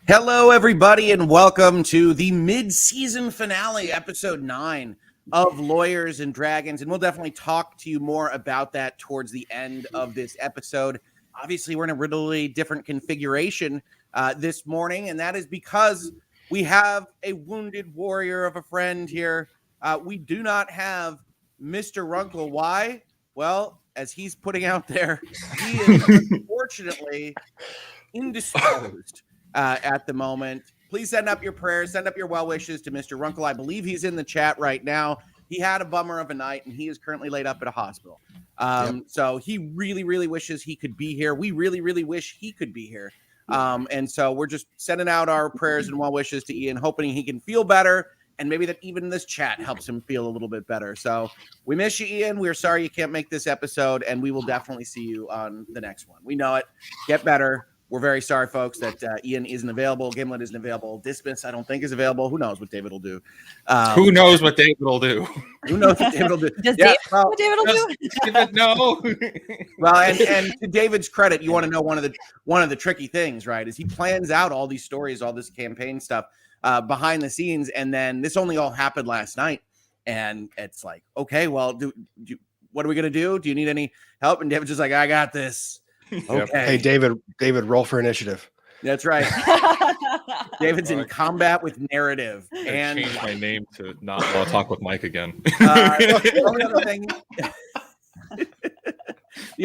Hello, everybody, and welcome to the mid-season finale, episode 9 of Lawyers and Dragons. And we'll definitely talk to you more about that towards the end of this episode. Obviously, we're in a really different configuration this morning, and that is because we have a wounded warrior of a friend here. We do not have Mr. Runkle. Why? Well, as he's putting out there, he is unfortunately indisposed at the moment. Please send up your prayers, send up your well wishes to Mr. Runkle. I believe he's in the chat right now. He had a bummer of a night, and he is currently laid up at a hospital. So he really, really wishes he could be here. We really, really wish he could be here. And so we're just sending out our prayers and well wishes to Ian, hoping he can feel better, and maybe that even this chat helps him feel a little bit better. So we miss you, Ian. We're sorry you can't make this episode, and we will definitely see you on the next one. We know it. Get better. We're very sorry, folks, that Ian isn't available. Gimlet isn't available. Dismiss, I don't think, is available. Who knows what David will do? Who knows what David will do? Who knows what David will do? Does David know what David will do? David, no. Well, and to David's credit, you want to know one of the tricky things, right? Is he plans out all these stories, all this campaign stuff behind the scenes, and then this only all happened last night, and it's like, okay, well, what are we gonna do? Do you need any help? And David's just like, I got this. Okay. Hey, David, roll for initiative. That's right. David's in combat with narrative. And change my name to not talk with Mike again. The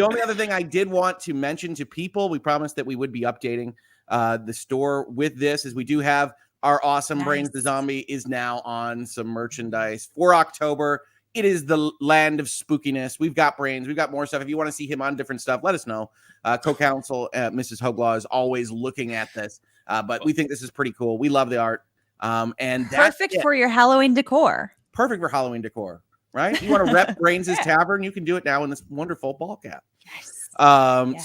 only other thing I did want to mention to people, we promised that we would be updating the store with this, is we do have our awesome Brains the Zombie is now on some merchandise for October. It is the land of spookiness. We've got Brains. We've got more stuff. If you want to see him on different stuff, let us know. Co-counsel Mrs. Hoeglaw is always looking at this, but we think this is pretty cool. We love the art. And that's perfect for your Halloween decor. Perfect for Halloween decor, right? You want to rep Brains' Tavern? You can do it now in this wonderful ball cap. Yes.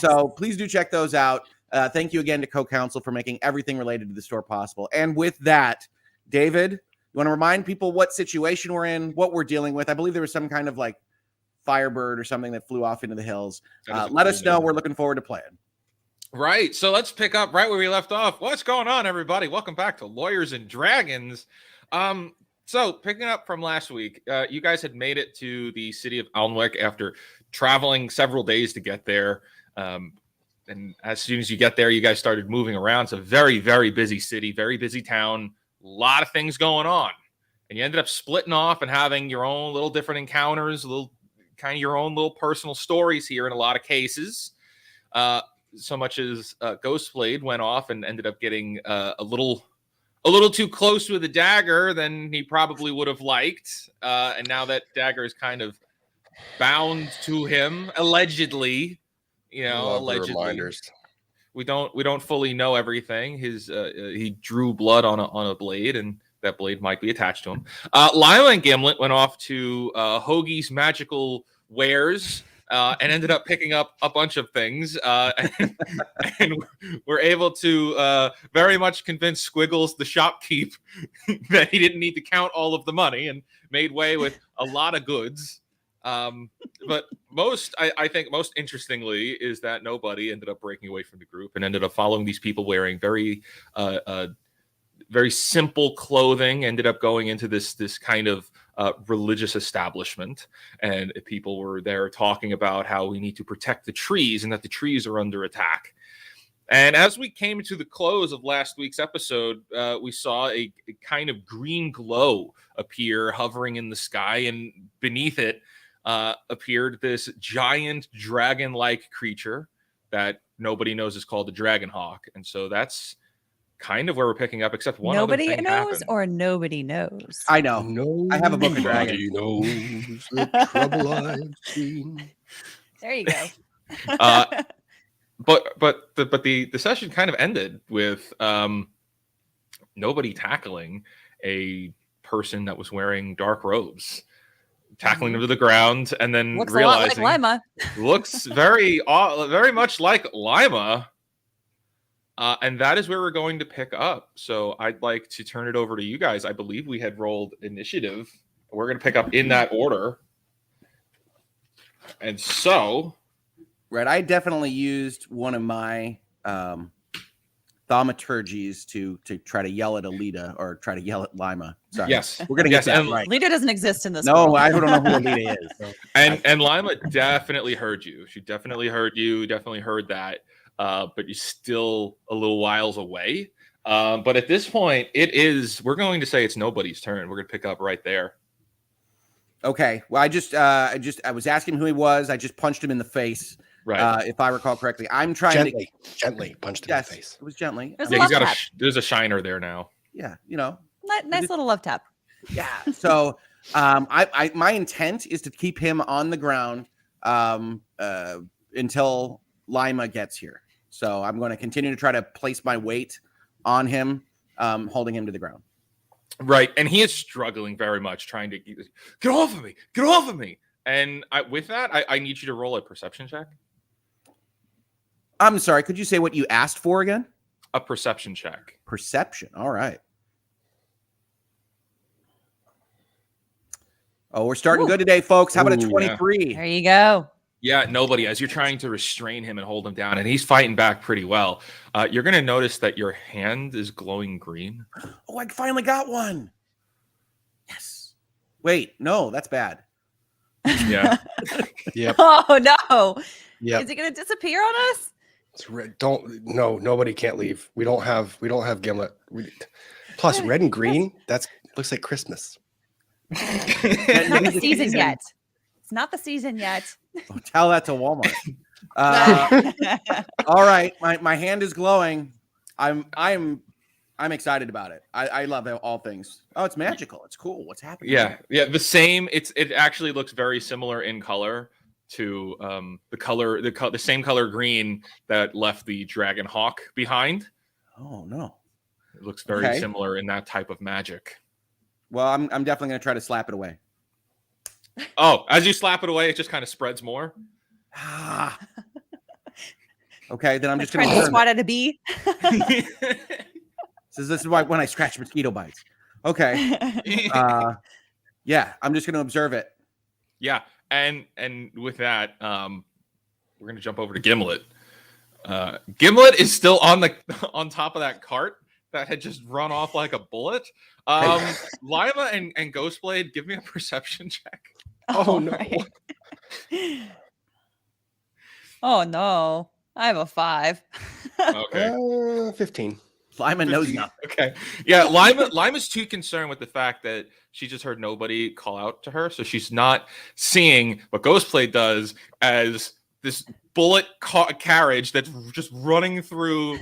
So please do check those out. Thank you again to Co-counsel for making everything related to the store possible. And with that, David, you want to remind people what situation we're in, what we're dealing with? I believe there was some kind of like Firebird or something that flew off into the hills. Let us know. We're looking forward to playing. Right. So let's pick up right where we left off. What's going on, everybody? Welcome back to Lawyers and Dragons. So picking up from last week, you guys had made it to the city of Elmwood after traveling several days to get there. And as soon as you get there, you guys started moving around. It's a very, very busy city, very busy town. A lot of things going on, and you ended up splitting off and having your own little different encounters, little kind of your own little personal stories here in a lot of cases. So much as Ghostblade went off and ended up getting a little too close with a dagger than he probably would have liked, and now that dagger is kind of bound to him, allegedly. Allegedly. Reminders. We don't fully know everything. He drew blood on a blade, and that blade might be attached to him. Lila and Gimlet went off to Hoeg's magical wares and ended up picking up a bunch of things, and were able to very much convince Squiggles, the shopkeep, that he didn't need to count all of the money, and made way with a lot of goods. But I think most interestingly is that nobody ended up breaking away from the group and ended up following these people wearing very simple clothing, ended up going into this kind of religious establishment, and people were there talking about how we need to protect the trees and that the trees are under attack. And as we came to the close of last week's episode, we saw a kind of green glow appear hovering in the sky, and beneath it appeared this giant dragon-like creature that nobody knows is called the Dragon Hawk. And so that's kind of where we're picking up, except one nobody other thing knows happened. or nobody knows. I know. I have a book of dragons. Nobody knows the trouble I've seen. There you go. But the session kind of ended with nobody tackling a person that was wearing dark robes, tackling them to the ground, and then Looks realizing a lot like Lima. looks very much like Lima. And that is where we're going to pick up. So I'd like to turn it over to you guys. I believe we had rolled initiative. We're going to pick up in that order. And so... Right, I definitely used one of my thaumaturgies to try to yell at Alyte or try to yell at Lima. Sorry. Yes. We're gonna get that and, right. Lita doesn't exist in this No, world. I don't know who Alyte is. So. and Lima definitely heard you. She definitely heard you. Definitely heard that. But you're still a little whiles away. But at this point, we're going to say it's nobody's turn. We're going to pick up right there. Okay. Well, I was asking who he was. I just punched him in the face. Right. If I recall correctly, I'm trying gently punched him in the face. It was gently. There's Yeah, a love tap. there's a shiner there now. Yeah, Nice little love tap. Yeah. So, my intent is to keep him on the ground until Lima gets here. So I'm going to continue to try to place my weight on him, holding him to the ground. Right, and he is struggling very much, trying to get off of me, get off of me. And with that, I need you to roll a perception check. I'm sorry. Could you say what you asked for again? A perception check. Perception. All right. Oh, we're starting good today, folks. How about a 23? There you go. Yeah, nobody. As you're trying to restrain him and hold him down, and he's fighting back pretty well, you're going to notice that your hand is glowing green. Oh, I finally got one. Yes. Wait, no, that's bad. Yeah. Yep. Oh no. Yep. Is it going to disappear on us? It's red. Nobody can't leave. We don't have Gimlet. Plus red and green, looks like Christmas. It's not the season yet. It's not the season yet. Oh, tell that to Walmart. All right, my hand is glowing. I'm excited about it. I love all things. Oh, it's magical. It's cool. What's happening? Yeah. The same. It actually looks very similar in color to the same color green that left the dragon hawk behind. Oh no. It looks very similar in that type of magic. Well, I'm definitely going to try to slap it away. Oh, as you slap it away, it just kind of spreads more. Okay, then I'm just trying going to swat at a bee. This is why when I scratch mosquito bites. Okay. Yeah, I'm just going to observe it. Yeah, and with that, we're going to jump over to Gimlet. Gimlet is still on top of that cart that had just run off like a bullet. Lima and Ghostblade, give me a perception check. Oh no. Right. Oh no. I have a 5. Okay. 15. Lima knows nothing. Okay. Yeah, Lima's too concerned with the fact that she just heard nobody call out to her, so she's not seeing what Ghostblade does as this bullet carriage that's just running through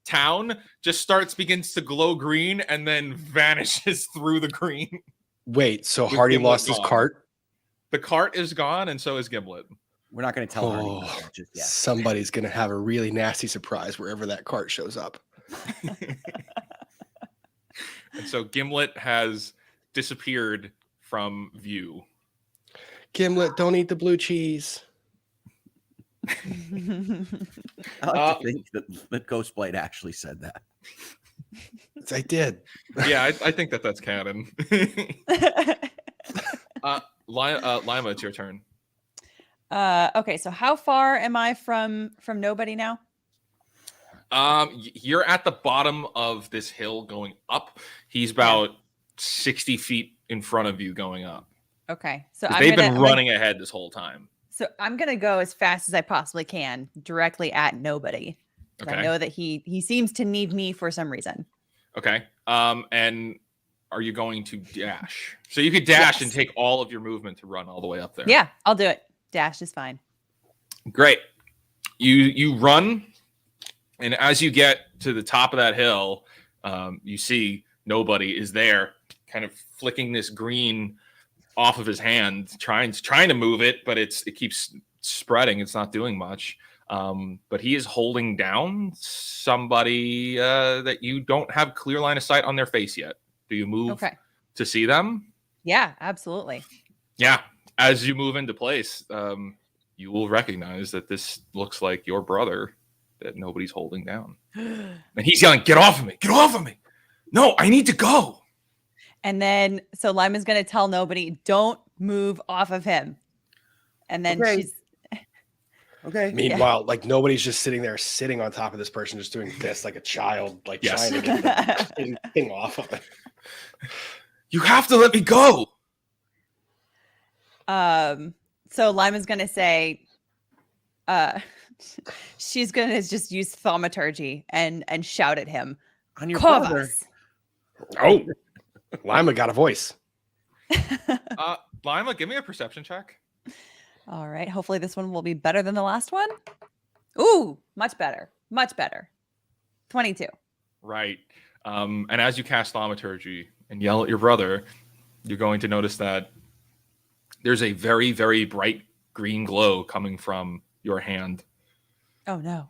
town just begins to glow green and then vanishes through the green. Wait, so Hardy lost his cart? The cart is gone, and so is Gimlet. We're not going to tell Hardy that just yet. Somebody's going to have a really nasty surprise wherever that cart shows up. And so Gimlet has disappeared from view. Gimlet, don't eat the blue cheese. I like to think that Ghostblade actually said that. I did. Yeah, I think that's canon. Lima, it's your turn. Okay, so how far am I from nobody now? You're at the bottom of this hill going up. He's about 60 feet in front of you going up. Okay, so they've been running ahead this whole time. So I'm gonna go as fast as I possibly can, directly at nobody. Okay. I know that he seems to need me for some reason. Okay. And are you going to dash? So you could dash and take all of your movement to run all the way up there. Yeah, I'll do it. Dash is fine. Great. You run, and as you get to the top of that hill, you see nobody is there, kind of flicking this green off of his hand, trying to move it, but it keeps spreading. It's not doing much. But he is holding down somebody that you don't have clear line of sight on their face yet. Do you move to see them? Yeah, absolutely. Yeah. As you move into place, you will recognize that this looks like your brother that nobody's holding down. And he's yelling, "Get off of me! Get off of me! No, I need to go!" And then, so Lima's going to tell nobody, don't move off of him. And then she's... Okay. Meanwhile, like nobody's just sitting on top of this person, just doing this like a child, like trying to get the thing off of it. You have to let me go. So Lima's gonna say, she's gonna just use thaumaturgy and shout at him. On your brother. Kovas. Oh, Lima got a voice. Lima, give me a perception check. All right. Hopefully this one will be better than the last one. Ooh, much better. Much better. 22. Right. And as you cast thaumaturgy and yell at your brother, you're going to notice that there's a very, very bright green glow coming from your hand. Oh no.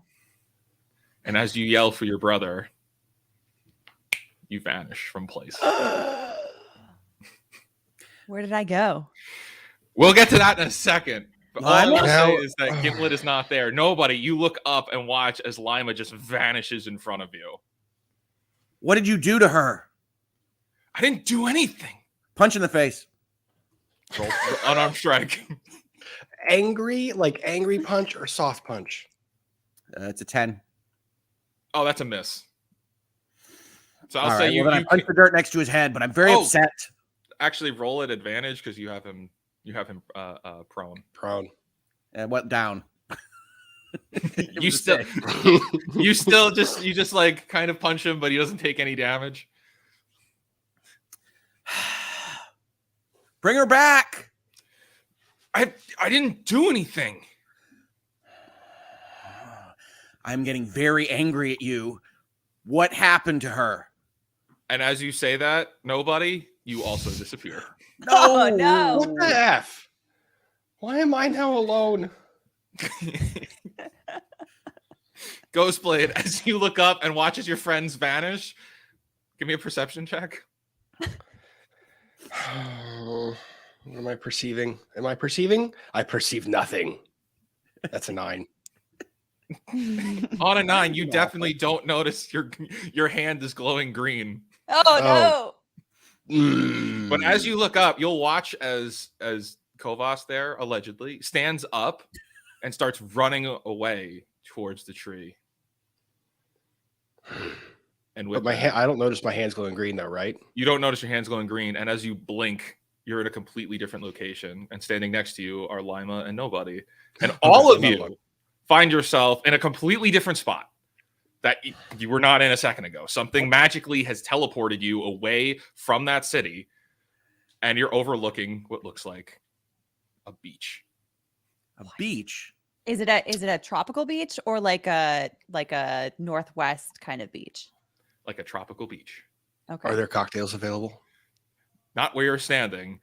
And as you yell for your brother, you vanish from place. Where did I go? We'll get to that in a second. But all I will Now- say is that Gimlet is not there. Nobody, you look up and watch as Lima just vanishes in front of you. What did you do to her? I didn't do anything. Punch in the face. Roll unarmed strike. Angry punch or soft punch? It's a 10. Oh, that's a miss. So I'll All say right, you, well, then you I punched the dirt next to his head, but I'm very upset. actually roll at advantage because you have him prone. Prone. And went down. You still you just like kind of punch him, but he doesn't take any damage. Bring her back. I didn't do anything. I'm getting very angry at you. What happened to her? And as you say that, nobody, you also disappear. Oh, no. What the F? Why am I now alone? Ghostblade, as you look up and watch as your friends vanish, give me a perception check. What am I perceiving? Am I perceiving? I perceive nothing. That's a 9. On a 9, you definitely don't notice your hand is glowing green. Oh, Mm. But as you look up, you'll watch as Kovas there allegedly stands up and starts running away towards the tree. And with But my hand, I don't notice my hands glowing green though, right? you don't notice your hands glowing green, and as you blink, you're in a completely different location, and standing next to you are Lima and Nobody, and all of you find yourself in a completely different spot that you were not in a second ago. Something magically has teleported you away from that city, and you're overlooking what looks like a beach. A beach? Is it a tropical beach or like a northwest kind of beach? Like a tropical beach. Okay. Are there cocktails available? Not where you're standing.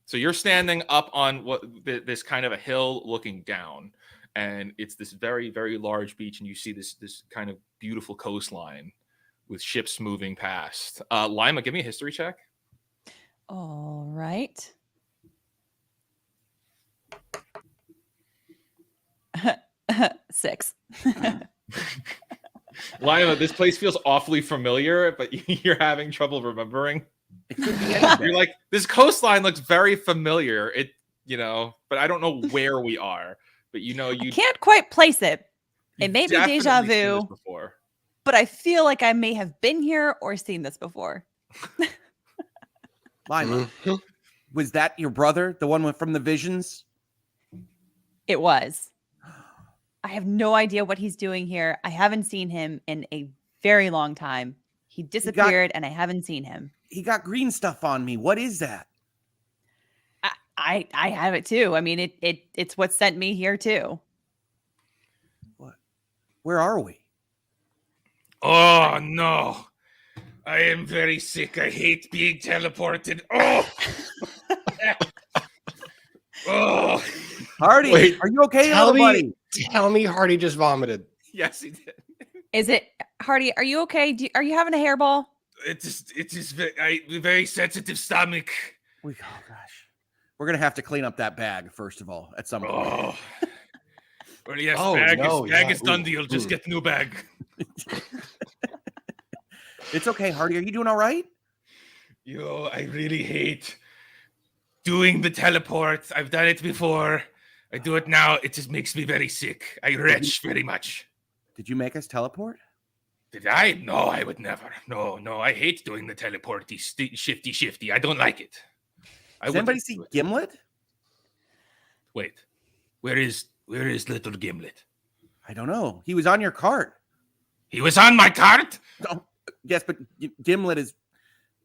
So you're standing up on this kind of a hill looking down, and it's this very, very large beach, and you see this kind of beautiful coastline with ships moving past. Lima, give me a history check. All right. 6. Lima, this place feels awfully familiar, but you're having trouble remembering. It could be anything. You're like, this coastline looks very familiar. But I don't know where we are. But you Can't quite place it. It you've may be deja definitely seen this vu, before. but I feel like I may have been here or seen this before. Lima, Mhm. was that your brother? The one from the visions? It was. I have no idea what he's doing here. I haven't seen him in a very long time. He disappeared and I haven't seen him. He got green stuff on me. What is that? I have it too. I mean, it's what sent me here too. What? Where are we? Oh, no. I am very sick. I hate being teleported. Oh. Oh. Hardy, Wait, are you okay, tell little me- buddy? Tell me Hardy just vomited. Yes, he did. Is it Hardy? Are you okay? Are you having a hairball? It is very sensitive stomach. Oh gosh, we're gonna have to clean up that bag first of all at some point. Oh. Well, yes, Oh, bag no, is yeah. done Ooh, deal. Just get the new bag. It's okay, Hardy. Are you doing all right? I really hate doing the teleport. I've done it before. I do it now. It just makes me very sick. I retch very much. Did you make us teleport? Did I? No, I would never. No. I hate doing the teleporty, shifty. I don't like it. Does anybody see Gimlet? Wait, where is little Gimlet? I don't know. He was on your cart. He was on my cart. Oh, yes, but Gimlet is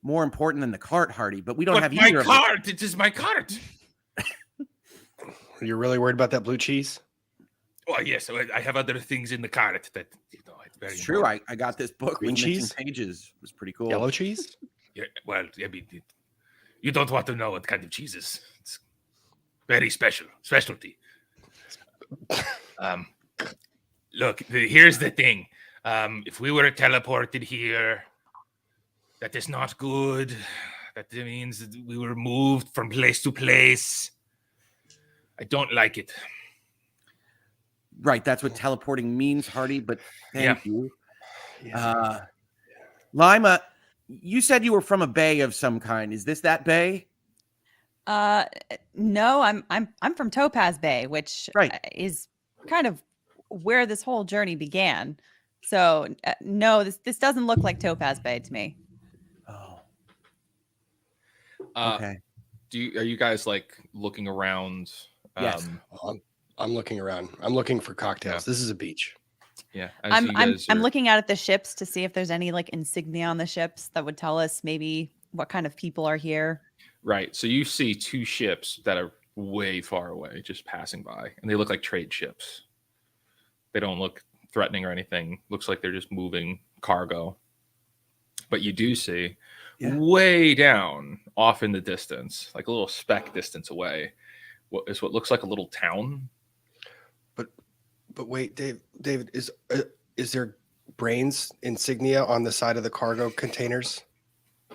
more important than the cart, Hardy. But we don't have my either cart. of them. It is my cart. You're really worried about that blue cheese? Well, yes. I have other things in the cart that it's very. It's true. I got this book Green with cheese? missing pages. It was pretty cool. Yellow cheese? Yeah, well, I mean, you don't want to know what kind of cheese is. It's very specialty. Look, here's the thing. If we were teleported here, that is not good. That means that we were moved from place to place. I don't like it. Right. That's what teleporting means, Hardy. But thank you. Yeah. Lima, you said you were from a bay of some kind. Is this that bay? No, I'm from Topaz Bay, which is kind of where this whole journey began. So no, this doesn't look like Topaz Bay to me. Oh. Okay. Are you guys like looking around? Yes. I'm looking around. I'm looking for cocktails. This is a beach. Yeah. I'm looking out at the ships to see if there's any like insignia on the ships that would tell us maybe what kind of people are here. Right. So you see two ships that are way far away, just passing by, and they look like trade ships. They don't look threatening or anything. Looks like they're just moving cargo. But you do see way down off in the distance, like a little speck distance away, what looks like a little town. But wait, David, is there brains insignia on the side of the cargo containers?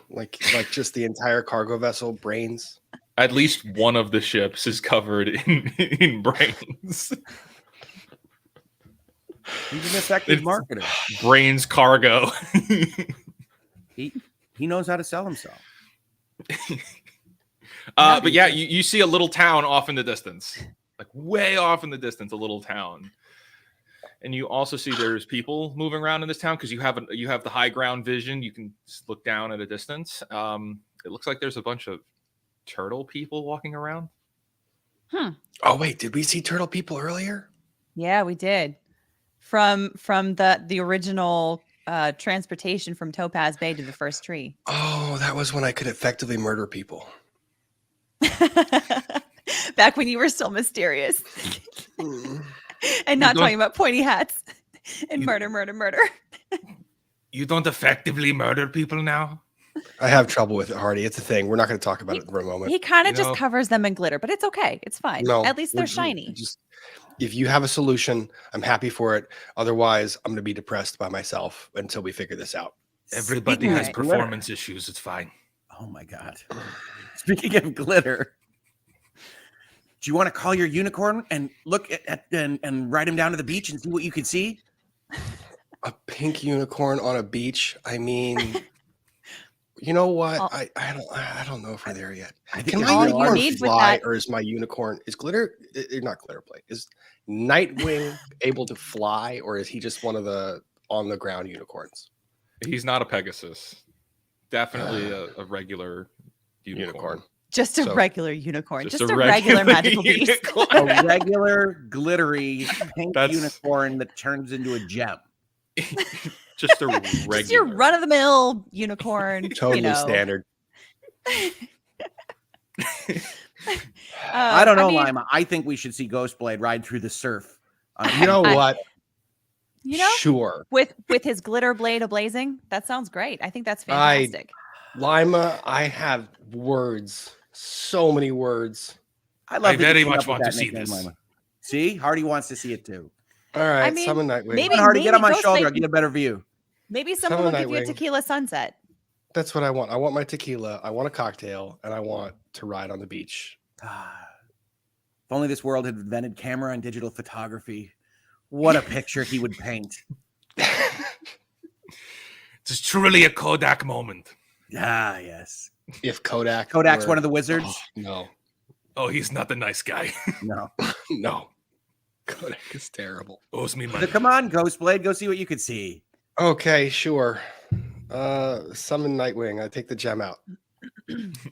Like just the entire cargo vessel brains? At least one of the ships is covered in brains. He's an effective marketer. Brains cargo. He knows how to sell himself. But yeah, you see a little town off in the distance, like way off in the distance, a little town. And you also see there's people moving around in this town because you have the high ground vision. You can look down at a distance. It looks like there's a bunch of turtle people walking around. Oh wait, did we see turtle people earlier? Yeah, we did. From the original transportation from Topaz Bay to the first tree. Oh, that was when I could effectively murder people. Back when you were still mysterious. And not talking about pointy hats and murder. You don't effectively murder people now? I have trouble with it, Hardy. It's a thing. We're not going to talk about it for a moment. He kind of just covers them in glitter, but it's okay. It's fine. No, at least they're shiny. If you have a solution, I'm happy for it. Otherwise, I'm going to be depressed by myself until we figure this out. Everybody has performance issues. It's fine. Oh my God. Speaking of glitter, do you want to call your unicorn and look at and ride him down to the beach and see what you can see? A pink unicorn on a beach. I mean, you know what? I don't know if we're there yet. Can my unicorn fly, or is my unicorn not glitter plate? Is Nightwing able to fly, or is he just one of the on the ground unicorns? He's not a Pegasus. Definitely a regular unicorn. Just a regular unicorn. Just a regular magical beast. A regular glittery pink unicorn that turns into a gem. Just a regular. Just your run-of-the-mill unicorn. Totally standard. I don't know, Lima. I think we should see Ghostblade ride through the surf. You know what? Sure. With his glitter blade ablazing, that sounds great. I think that's fantastic. Lima, I have words. So many words. I very much want to see this. Lima. See? Hardy wants to see it too. All right, summon Nightwing. Maybe Hardy, get on my shoulder. I'll get a better view. Maybe someone will give you a tequila sunset. That's what I want. I want my tequila. I want a cocktail, and I want to ride on the beach. If only this world had invented camera and digital photography. What a picture he would paint. It's truly a Kodak moment. Ah, yes. If Kodak's one of the wizards. No. Oh, he's not the nice guy. No. No. Kodak is terrible. Owes me So money. come on, Ghostblade, go see what you can see. Okay, sure. Summon Nightwing. I take the gem out.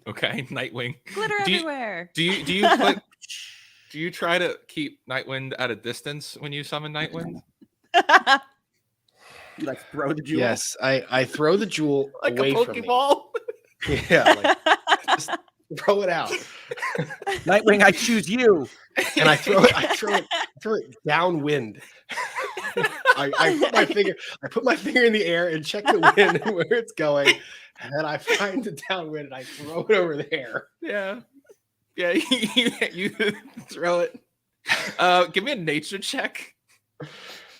Okay, Nightwing. Glitter everywhere. Do you try to keep Nightwind at a distance when you summon Nightwind? You like throw the jewel? Yes, I throw the jewel Like away a from me. Pokeball? Yeah, like just throw it out. Nightwing, I choose you. And I throw it downwind. I put my finger in the air and check the wind and where it's going, and then I find the downwind and I throw it over there. Yeah. Yeah, you throw it. Give me a nature check.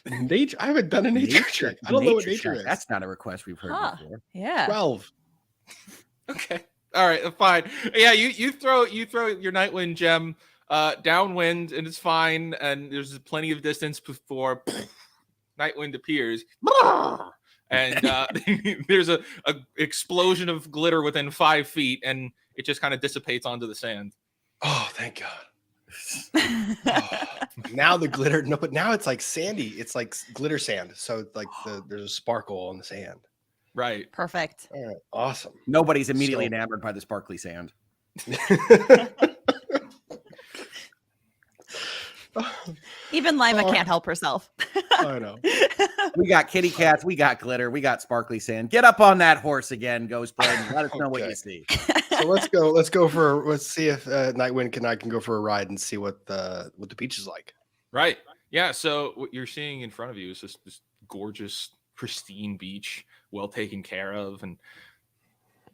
Nature? I haven't done a nature check. I don't know what nature is. That's not a request we've heard before. Yeah. 12. Okay. All right, fine. Yeah, you throw your Nightwind gem downwind, and it's fine, and there's plenty of distance before Nightwind appears. And there's a explosion of glitter within 5 feet, and it just kind of dissipates onto the sand. Oh, thank God. Now the glitter, no, but now it's like sandy. It's like glitter sand. So like there's a sparkle on the sand. Right. Perfect. All right, awesome. Nobody's immediately enamored by the sparkly sand. Even Lima can't help herself. I know. We got kitty cats, we got glitter, we got sparkly sand. Get up on that horse again, Ghostblade, and let us know what you see. So let's see if Nightwind I can go for a ride and see what the beach is like. Right. Yeah. So what you're seeing in front of you is this gorgeous, pristine beach, well taken care of. And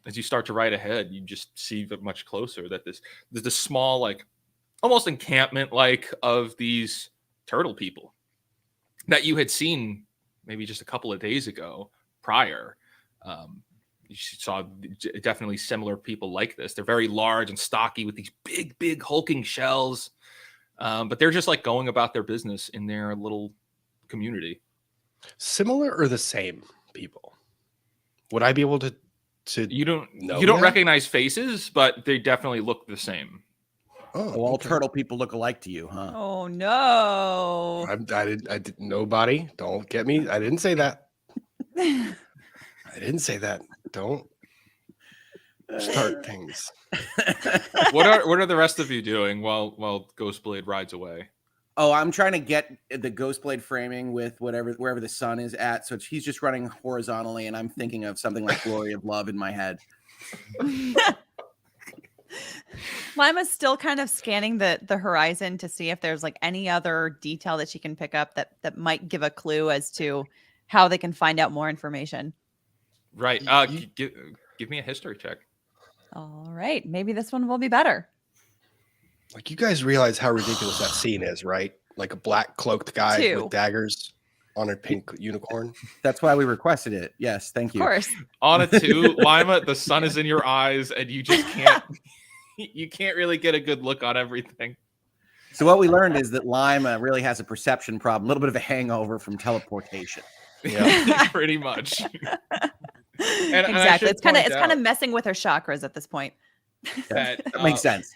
as you start to ride ahead, you just see much closer that there's this small, like almost encampment like of these turtle people that you had seen maybe just a couple of days ago prior. You saw definitely similar people like this. They're very large and stocky with these big hulking shells. But they're just like going about their business in their little community. Similar or the same people? Would I be able to you don't recognize faces, but they definitely look the same. Oh, all turtle people look alike to you, huh? Oh no. I did nobody. Don't get me. I didn't say that. I didn't say that. Don't start things. What are the rest of you doing while Ghostblade rides away? Oh, I'm trying to get the Ghostblade framing with wherever the sun is at. So he's just running horizontally, and I'm thinking of something like Glory of Love in my head. Lima's still kind of scanning the horizon to see if there's like any other detail that she can pick up that might give a clue as to how they can find out more information. Right. Give me a history check. All right. Maybe this one will be better. Like, you guys realize how ridiculous that scene is, right? Like a black cloaked guy with daggers on a pink unicorn. That's why we requested it. Yes, thank you. Of course. On a 2, Lima, the sun is in your eyes, and you just can't. You can't really get a good look on everything. So what we learned is that Lima really has a perception problem, a little bit of a hangover from teleportation. Yeah, pretty much. Exactly. It's kind of messing with her chakras at this point. That makes sense.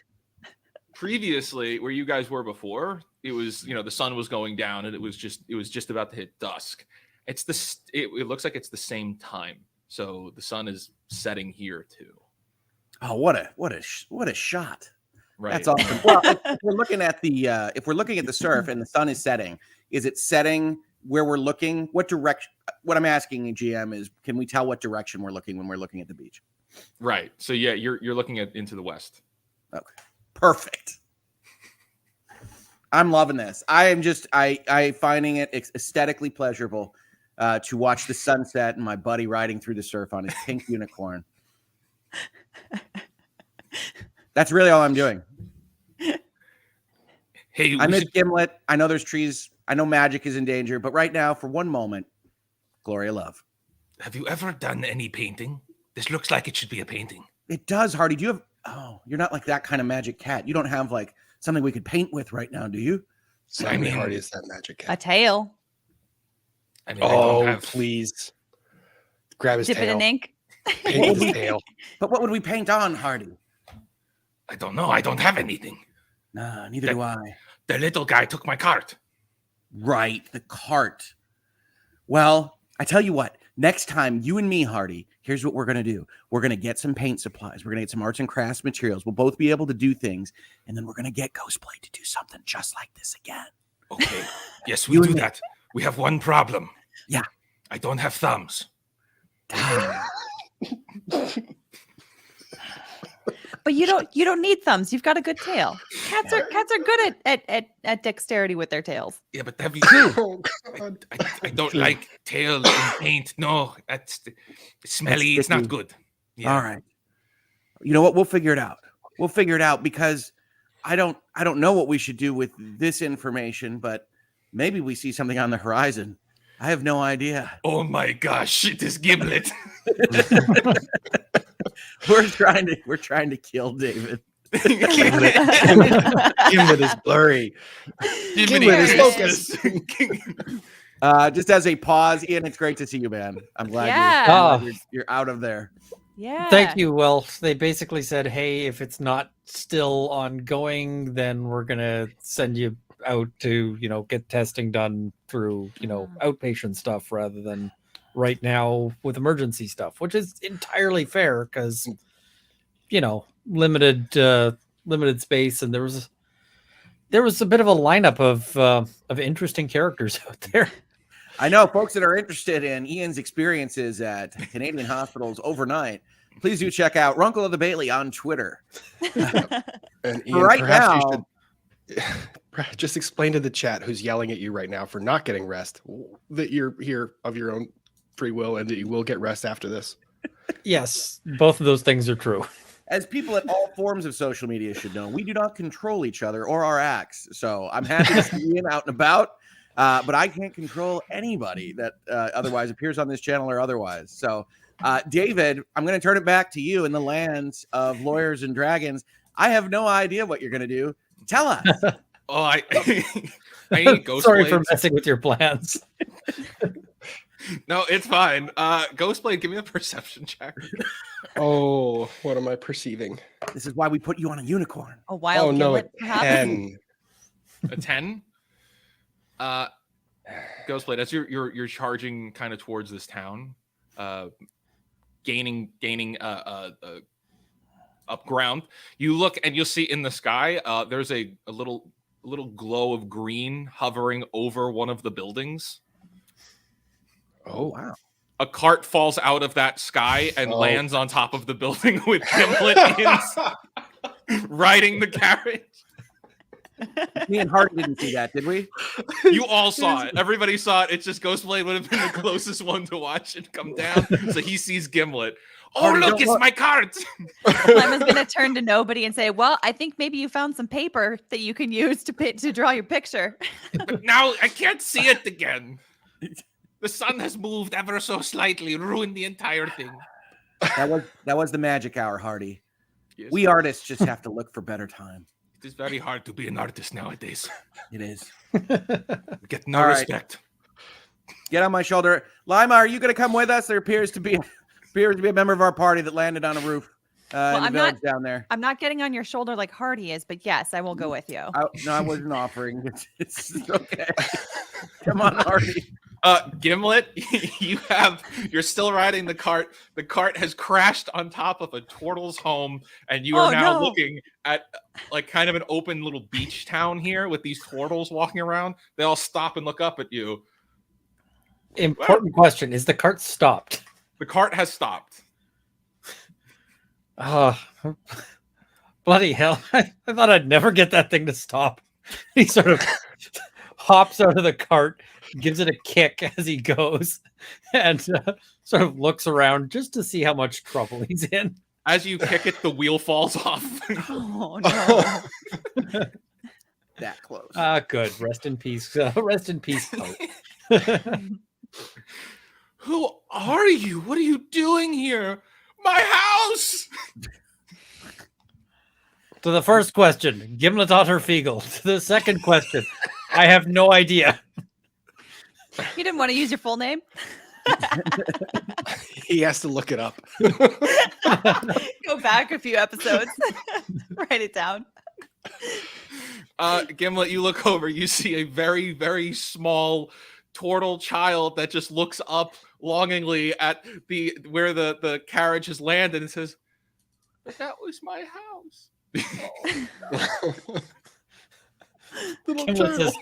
Previously, where you guys were before, it was, the sun was going down and it was just about to hit dusk. It looks like it's the same time. So the sun is setting here too. Oh, what a shot. Right. That's awesome. Well, if we're looking at the surf and the sun is setting, is it setting where we're looking? What direction? What I'm asking GM is, can we tell what direction we're looking when we're looking at the beach? Right. So yeah, you're looking into the west. Okay. Perfect. I'm loving this. I finding it aesthetically pleasurable to watch the sunset and my buddy riding through the surf on his pink unicorn. That's really all I'm doing. Hey, I miss Gimlet. I know there's trees. I know magic is in danger, but right now, for one moment, Glory of Love. Have you ever done any painting? This looks like it should be a painting. It does, Hardy. Do you have... Oh, you're not like that kind of magic cat. You don't have like something we could paint with right now, do you? So Hardy is that magic cat. A tail. Please. Grab his Dip tail. it in ink. Paint his tail. But what would we paint on, Hardy? I don't know. I don't have anything. Nah, neither do I. The little guy took my cart. Right, the cart. Well, I tell you what, next time, you and me, Hardy, here's what we're going to do. We're going to get some paint supplies. We're going to get some arts and crafts materials. We'll both be able to do things. And then we're going to get Ghostblade to do something just like this again. Okay. Yes, we do that. We have one problem. Yeah. I don't have thumbs. But you don't need thumbs. You've got a good tail. Cats are good at dexterity with their tails. Yeah, but have you? I don't like tail and paint. No, that's smelly. It's not good. Yeah. All right. You know what? We'll figure it out. We'll figure it out because I don't know what we should do with this information, but maybe we see something on the horizon. I have no idea. Oh my gosh, it is Gimlet. We're trying to kill David. Gimlet is blurry. Gimlet is focused. Just as a pause, Ian, it's great to see you, man. I'm glad you're out of there. Yeah. Thank you. Well, they basically said, hey, if it's not still ongoing, then we're going to send you out to, get testing done through, outpatient stuff rather than right now with emergency stuff, which is entirely fair because, limited space. And there was a bit of a lineup of interesting characters out there. I know folks that are interested in Ian's experiences at Canadian hospitals overnight. Please do check out Runkle of the Bailey on Twitter. And Ian, right perhaps now, you should just explain to the chat who's yelling at you right now for not getting rest that you're here of your own free will and that you will get rest after this. Yes, both of those things are true. as people at all forms of social media should know, we do not control each other or our acts. So I'm happy to see Ian out and about. But I can't control anybody that otherwise appears on this channel or otherwise. So, David, I'm going to turn it back to you in the lands of Lawyers and Dragons. I have no idea what you're going to do. Tell us. I need Ghostblade. Sorry for messing with your plans. No, it's fine. Ghostblade, give me a perception check. Oh, what am I perceiving? This is why we put you on a unicorn. A wild gimlet, perhaps? 10. A 10? Ghostblade, as you're charging kind of towards this town, gaining up ground, you look and you'll see in the sky there's a little glow of green hovering over one of the buildings. Oh wow. A cart falls out of that sky and lands on top of the building with Gimlet riding the carriage. Me and Hart didn't see that, did we? You all saw it. Everybody saw it. It's just Ghostblade would have been the closest one to watch it come down. So he sees Gimlet. Oh, Hardy, look, it's my cart. Lemon's going to turn to nobody and say, well, I think maybe you found some paper that you can use to draw your picture. But now I can't see it again. The sun has moved ever so slightly, ruined the entire thing. That was the magic hour, Hardy. Yes. We artists just have to look for better time. It is very hard to be an artist nowadays. It is. We get no All right. respect. Get on my shoulder. Lima, are you going to come with us? There appears to be a member of our party that landed on a roof in the village down there. I'm not getting on your shoulder like Hardy is, but yes, I will go with you. I wasn't offering. It's okay. Come on, Hardy. Gimlet, you're still riding the cart. The cart has crashed on top of a turtle's home, and you are now looking at like kind of an open little beach town here with these turtles walking around. They all stop and look up at you. Important question. Is the cart stopped? The cart has stopped. Bloody hell. I thought I'd never get that thing to stop. He sort of hops out of the cart, gives it a kick as he goes, and sort of looks around just to see how much trouble he's in. As you kick it, the wheel falls off. Oh, no. That close. Good. Rest in peace. Rest in peace. Who are you? What are you doing here? My house! To the first question, Gimlet Otterfeagle. To the second question, I have no idea. You didn't want to use your full name? He has to look it up. Go back a few episodes. Write it down. Gimlet, you look over, you see a very, very small turtle child that just looks up longingly at where the carriage has landed and says, "But that was my house." Little Gimlet turtle.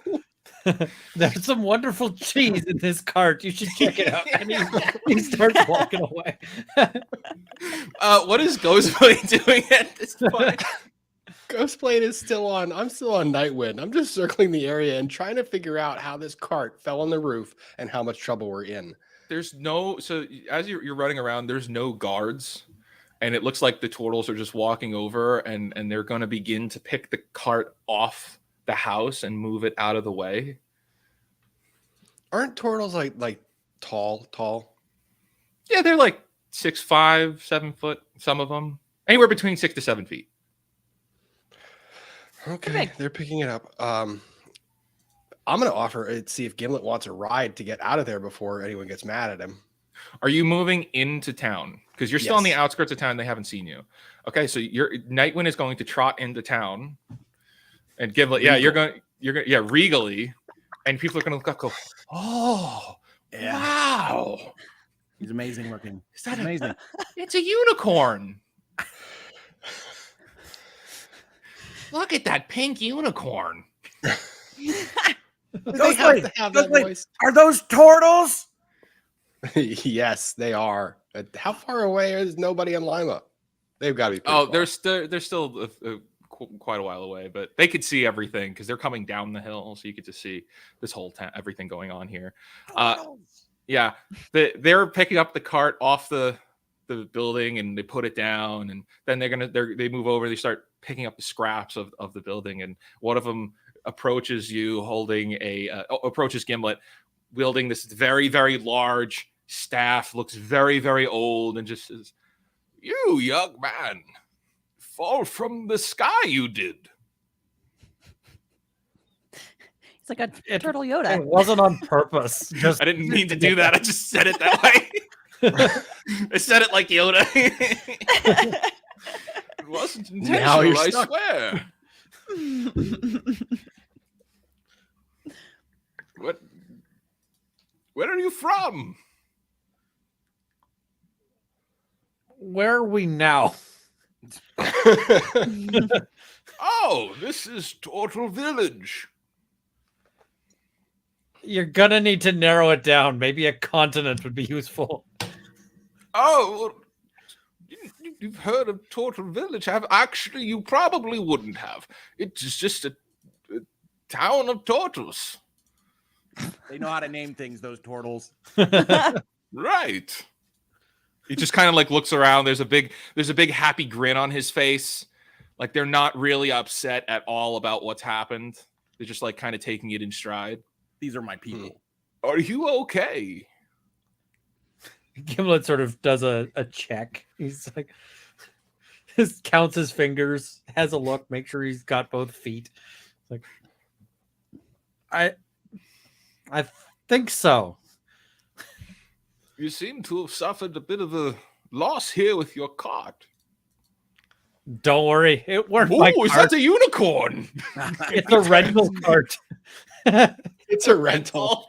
says, "There's some wonderful cheese in this cart. You should check it out." And he starts walking away. What is Ghostblade doing at this point? Ghostblade is still on. I'm still on Nightwind. I'm just circling the area and trying to figure out how this cart fell on the roof and how much trouble we're in. There's no, so as you're running around, there's no guards, and it looks like the turtles are just walking over, and they're going to begin to pick the cart off the house and move it out of the way. Aren't turtles like tall? Yeah, they're like 6'5", 7 foot. Some of them anywhere between 6 to 7 feet. Okay, they're picking it up. I'm gonna offer it. See if Gimlet wants a ride to get out of there before anyone gets mad at him. Are you moving into town? Because you're still on the Yes. outskirts of town. They haven't seen you. Okay, so Nightwind is going to trot into town, and Gimlet. Yeah, you're going. Yeah, regally, and people are going to go. Oh, Yeah. wow! He's amazing looking. Is that Amazing. It's a unicorn. Look at that pink unicorn. They have to have that voice. Are those turtles? Yes, they are. How far away is nobody in Lima? They've got to be. Oh, far. they're still quite a while away, but they could see everything because they're coming down the hill, so you get to see this whole everything going on here. Yeah, they're picking up the cart off the building and they put it down, and then they move over. They start picking up the scraps of the building, and one of them approaches you holding approaches Gimlet, wielding this very, very large staff, looks very, very old, and just says, "You young man, fall from the sky you did." It's like a turtle Yoda. It wasn't on purpose. Just I didn't mean to do that. I just said it that way. I said it like Yoda. It wasn't Now intentional, you're I stuck. swear. Where are you from? Where are we now? Oh, this is Turtle Village. You're gonna need to narrow it down. Maybe a continent would be useful. Oh, you've heard of Turtle Village? Actually, you probably wouldn't have. It's just a town of turtles. They know how to name things, those turtles. Right. He just kind of like looks around. There's a big happy grin on his face. Like they're not really upset at all about what's happened. They're just like kind of taking it in stride. These are my people. Are you okay? Gimlet sort of does a check. He's like, counts his fingers, has a look, make sure he's got both feet. It's like, I think so. You seem to have suffered a bit of a loss here with your cart. Don't worry, it weren't Oh, my is cart. that a unicorn? It's a rental cart. It's a rental.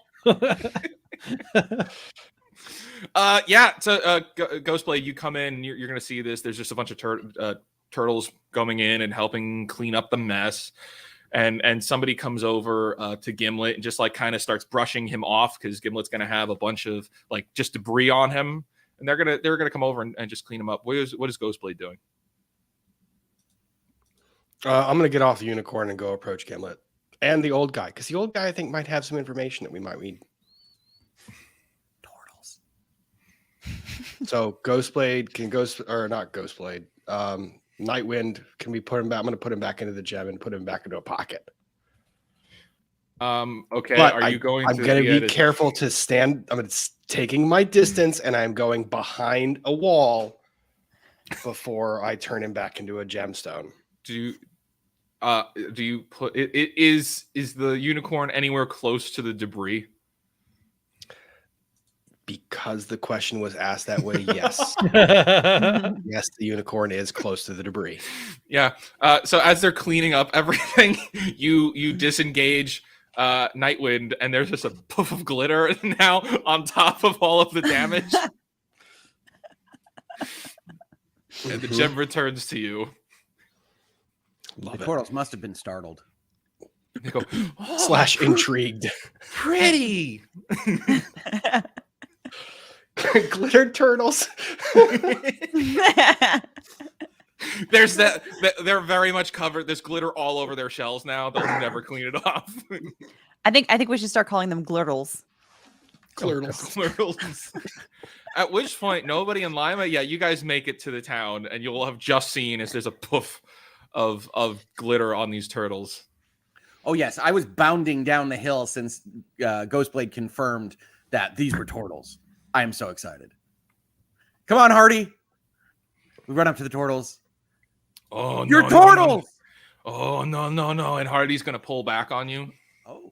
Yeah. So, Ghostblade, you come in. You're going to see this. There's just a bunch of turtles going in and helping clean up the mess, and somebody comes over to Gimlet and just like kind of starts brushing him off because Gimlet's going to have a bunch of like just debris on him, and they're gonna come over and just clean him up. What is Ghostblade doing? I'm gonna get off the unicorn and go approach Gimlet and the old guy, because the old guy I think might have some information that we might need. Turtles. So Ghostblade can not Ghostblade. Nightwind, can we put him back? I'm gonna put him back into the gem and put him back into a pocket. Okay. But Are you going? I'm gonna be careful to stand. I'm taking my distance and I'm going behind a wall before I turn him back into a gemstone. Do you put it? Is the unicorn anywhere close to the debris? because the question was asked that way, yes. Yes, the unicorn is close to the debris. Yeah. So as they're cleaning up everything, you disengage Nightwind, and there's just a puff of glitter now on top of all of the damage. And the gem returns to you. The turtles must have been startled. They go, oh, / intrigued. Pretty. Glitter turtles. There's that. They're very much covered. There's glitter all over their shells now. They'll never clean it off. I think we should start calling them glirtles. Glirtles. At which point, nobody in Lima. Yeah, you guys make it to the town, and you'll have just seen as there's a poof of glitter on these turtles. Oh yes, I was bounding down the hill since Ghostblade confirmed that these were turtles. I am so excited. Come on, Hardy. We run up to the turtles. Oh, you're turtles! No. Oh, no. And Hardy's going to pull back on you. Oh,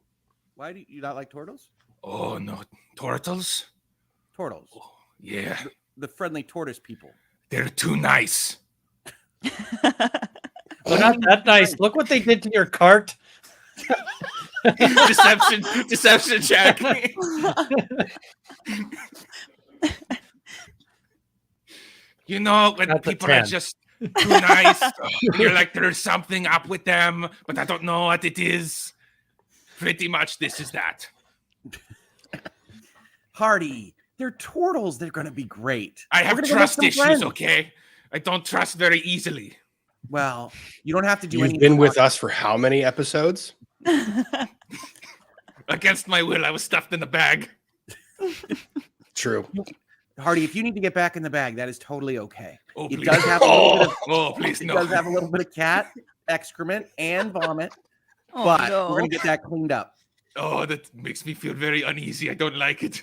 why do you not like turtles? Oh, no. Turtles? Turtles. Oh, yeah. The friendly tortoise people. They're too nice. They're not that nice. Look what they did to your cart. Deception check. You know, when That's people are just too nice, you're like, there's something up with them, but I don't know what it is. Pretty much this is that. Hardy, they're turtles. They're going to be great. I have trust issues, okay? I don't trust very easily. Well, you don't have to do You've anything. You've been with us for how many episodes? Against my will, I was stuffed in a bag. True. Hardy, if you need to get back in the bag, that is totally okay. Oh, it please. does have a little bit of, please, it no. does have a little bit of cat excrement and vomit, but we're going to get that cleaned up. Oh, that makes me feel very uneasy. I don't like it.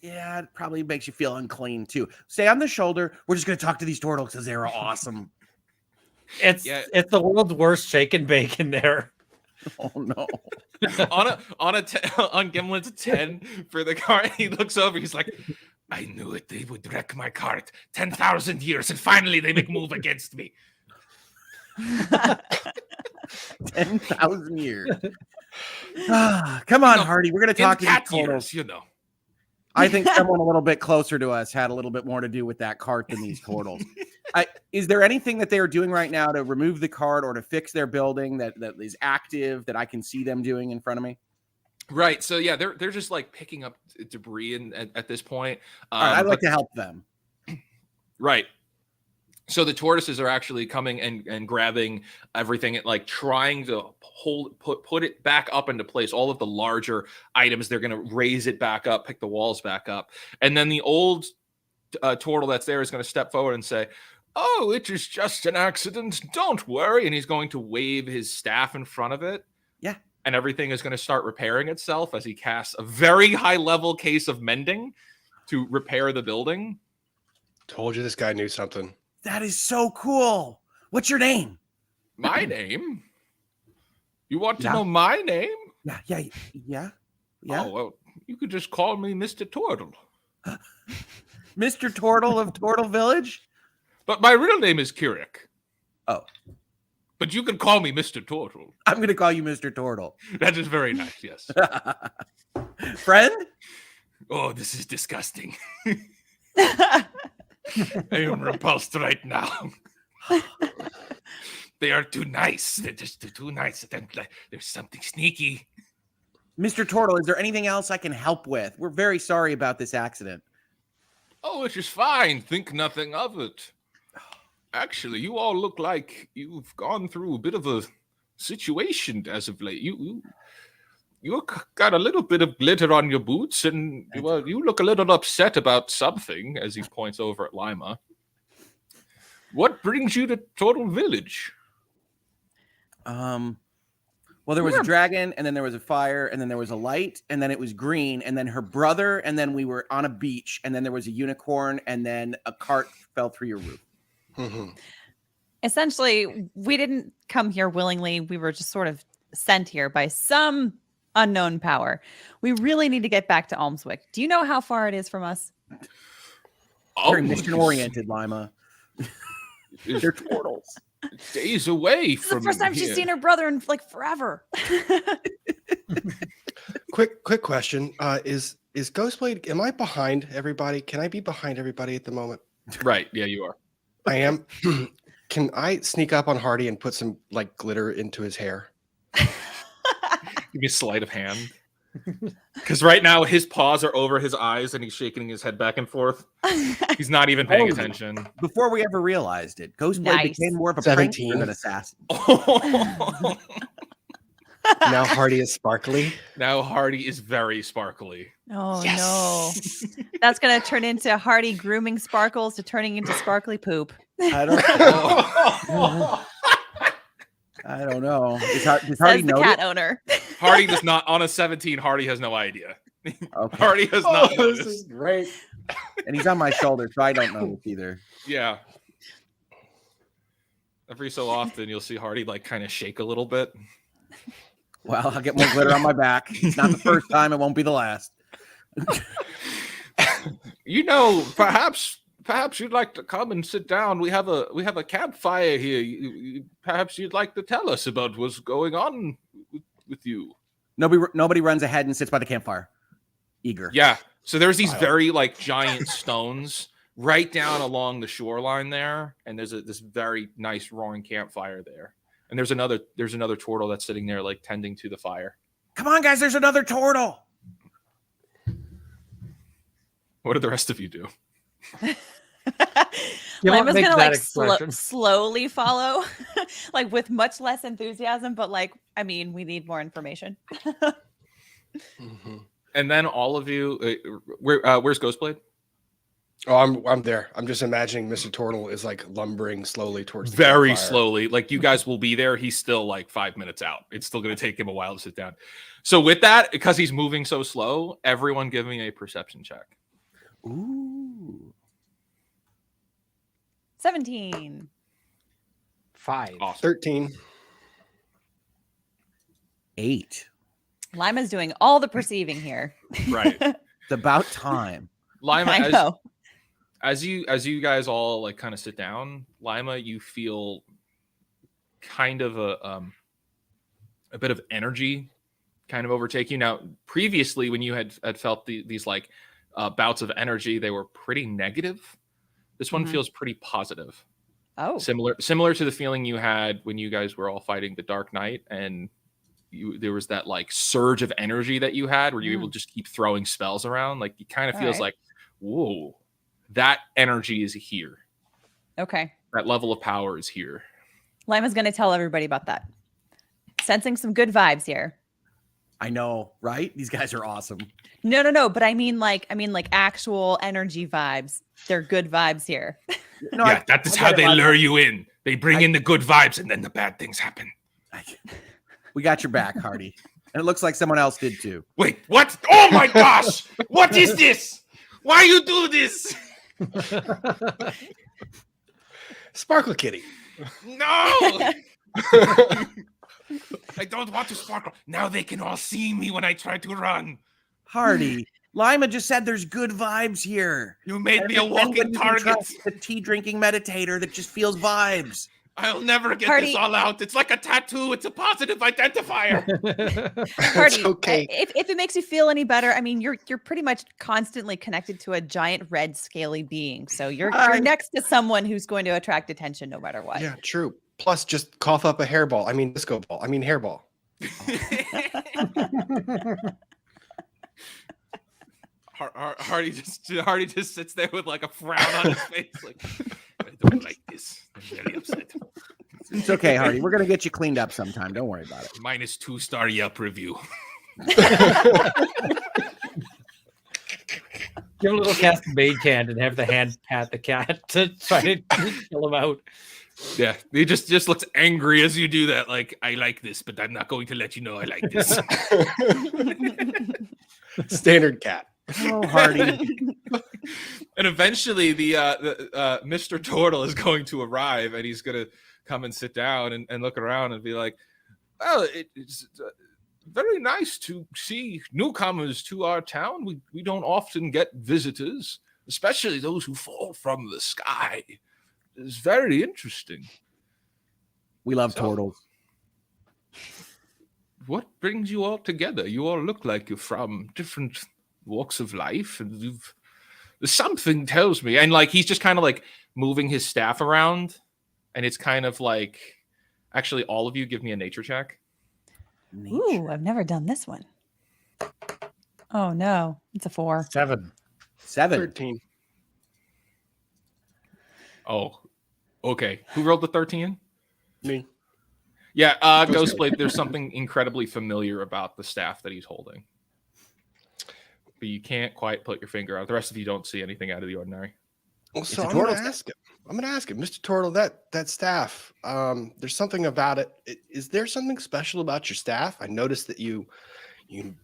Yeah, it probably makes you feel unclean too. Stay on the shoulder. We're just going to talk to these turtles because they're awesome. It's the world's worst shake and bake in there. Oh no. on Gimlet's 10 for the cart, he looks over, he's like, I knew it, they would wreck my cart 10,000 years, and finally they make move against me. 10,000 years. Come on, Hardy. We're going to talk to these turtles. You know. I think someone a little bit closer to us had a little bit more to do with that cart than these turtles. Is there anything that they are doing right now to remove the cart or to fix their building that is active that I can see them doing in front of me? Right. So yeah, they're just like picking up debris at this point. I'd like to help them. Right. So the tortoises are actually coming and grabbing everything, like trying to put it back up into place. All of the larger items, they're going to raise it back up, pick the walls back up. And then the old turtle that's there is going to step forward and say, oh, it is just an accident. Don't worry. And he's going to wave his staff in front of it. Yeah. And everything is going to start repairing itself as he casts a very high level case of mending to repair the building. Told you this guy knew something. That is so cool. What's your name? My name? You want to know my name? Yeah. Oh, well, you could just call me Mr. Turtle. Mr. Turtle of Turtle Village? But my real name is Cleric. Oh. But you can call me Mr. Turtle. I'm going to call you Mr. Turtle. That is very nice, yes. Friend? Oh, this is disgusting. I am repulsed right now. They are too nice. They're just too nice. There's something sneaky. Mr. Turtle, is there anything else I can help with? We're very sorry about this accident. Oh, it is fine. Think nothing of it. Actually, you all look like you've gone through a bit of a situation as of late. You got a little bit of glitter on your boots, and well, you look a little upset about something, as he points over at Lima. What brings you to Turtle Village? Well, there was a dragon, and then there was a fire, and then there was a light, and then it was green, and then her brother, and then we were on a beach, and then there was a unicorn, and then a cart fell through your roof. Essentially, we didn't come here willingly. We were just sort of sent here by some unknown power. We really need to get back to Elmwood. Do you know how far it is from us? Very mission-oriented, Lima. They're turtles. Days away This is the from first time here. she's seen her brother in like forever. Quick question. Is Ghostblade, am I behind everybody? Can I be behind everybody at the moment? Right. Yeah, you are. I am. Can I sneak up on Hardy and put some like glitter into his hair? Give me a sleight of hand. Because right now his paws are over his eyes and he's shaking his head back and forth. He's not even paying attention. Before we ever realized it, Ghostblade became more of a 17. prankster than assassin. Now Hardy is sparkly. Now Hardy is very sparkly. Oh no. That's gonna turn into Hardy grooming Sparkles to turning into sparkly poop. I don't know. I don't know. Does Hardy Says the know cat this? owner. Hardy does not, on a 17, Hardy has no idea. Okay. Hardy has not This noticed. is great. And he's on my shoulder, so I don't know this either. Yeah. Every so often you'll see Hardy like kind of shake a little bit. Well, I'll get more glitter on my back. It's not the first time. It won't be the last. You know, perhaps you'd like to come and sit down. We have a campfire here. Perhaps you'd like to tell us about what's going on with you. Nobody runs ahead and sits by the campfire. Eager. Yeah. So there's these very like giant stones right down along the shoreline there, and there's this very nice roaring campfire there. And there's another turtle that's sitting there like tending to the fire. Come on, guys. There's another turtle. What do the rest of you do? Lima's make gonna that like slowly follow, like with much less enthusiasm, but like, I mean, we need more information. Mm-hmm. And then all of you, where's Ghostblade? Oh, I'm there. I'm just imagining Mr. Turtle is like lumbering slowly towards the Very campfire. slowly. Like you guys will be there. He's still like 5 minutes out. It's still going to take him a while to sit down. So with that, because he's moving so slow, everyone give me a perception check. Ooh. 17. 5. Awesome. 13. 8. Lima's doing all the perceiving here. Right. It's about time. Lima, I know. as you guys all like kind of sit down, Lima, you feel kind of a bit of energy kind of overtake you. Now, previously when you had felt these like bouts of energy, they were pretty negative. This one feels pretty positive. Oh, Similar to the feeling you had when you guys were all fighting the Dark Knight, and there was that like surge of energy that you had where you were able to just keep throwing spells around. Like it kind of feels like, whoa, that energy is here. okay. That level of power is here. Lima's going to tell everybody about that. Sensing some good vibes here. I know, right? These guys are awesome. No. But I mean like actual energy vibes. They're good vibes here. No, Yeah, that is how they lure you in. They bring in the good vibes and then the bad things happen. We got your back, Hardy. And it looks like someone else did too. Wait, what? Oh my gosh! What is this? Why you do this? Sparkle Kitty. No! I don't want to sparkle. Now they can all see me when I try to run. Hardy, Lima just said there's good vibes here. You made me a And walking when you can target. trust the tea-drinking meditator that just feels vibes. I'll never get Hardy- this all out. It's like a tattoo. It's a positive identifier. Hardy, okay. if it makes you feel any better, I mean, you're pretty much constantly connected to a giant red scaly being. So you're next to someone who's going to attract attention no matter what. Yeah, true. Plus, just cough up a hairball. I mean, disco ball. I mean, hairball. Hardy just sits there with like a frown on his face. Like, I don't like this. I'm very upset. It's okay, Hardy. We're going to get you cleaned up sometime. Don't worry about it. -2-star Yelp review. Give a little Cascade can and have the hand pat the cat to try to kill him out. Yeah, he just looks angry as you do that. Like, I like this, but I'm not going to let you know I like this. Standard cat. Oh, Hardy. And eventually, the Mr. Turtle is going to arrive, and he's going to come and sit down and look around and be like, "Well, it's very nice to see newcomers to our town. We don't often get visitors. especially those who fall from the sky. It's very interesting. We love turtles. What brings you all together? You all look like you're from different walks of life, and something tells me. And like he's just kind of like moving his staff around, and it's kind of like, actually, all of you give me a nature check. Ooh, I've never done this one. Oh no, it's a 4. 7. 13. Oh, okay. Who rolled the 13? Me. Yeah, Ghostblade, there's something incredibly familiar about the staff that he's holding. But you can't quite put your finger out. The rest of you don't see anything out of the ordinary. Well, so I'm going to ask him. Mr. Turtle, that staff, there's something about it. Is there something special about your staff? I noticed that you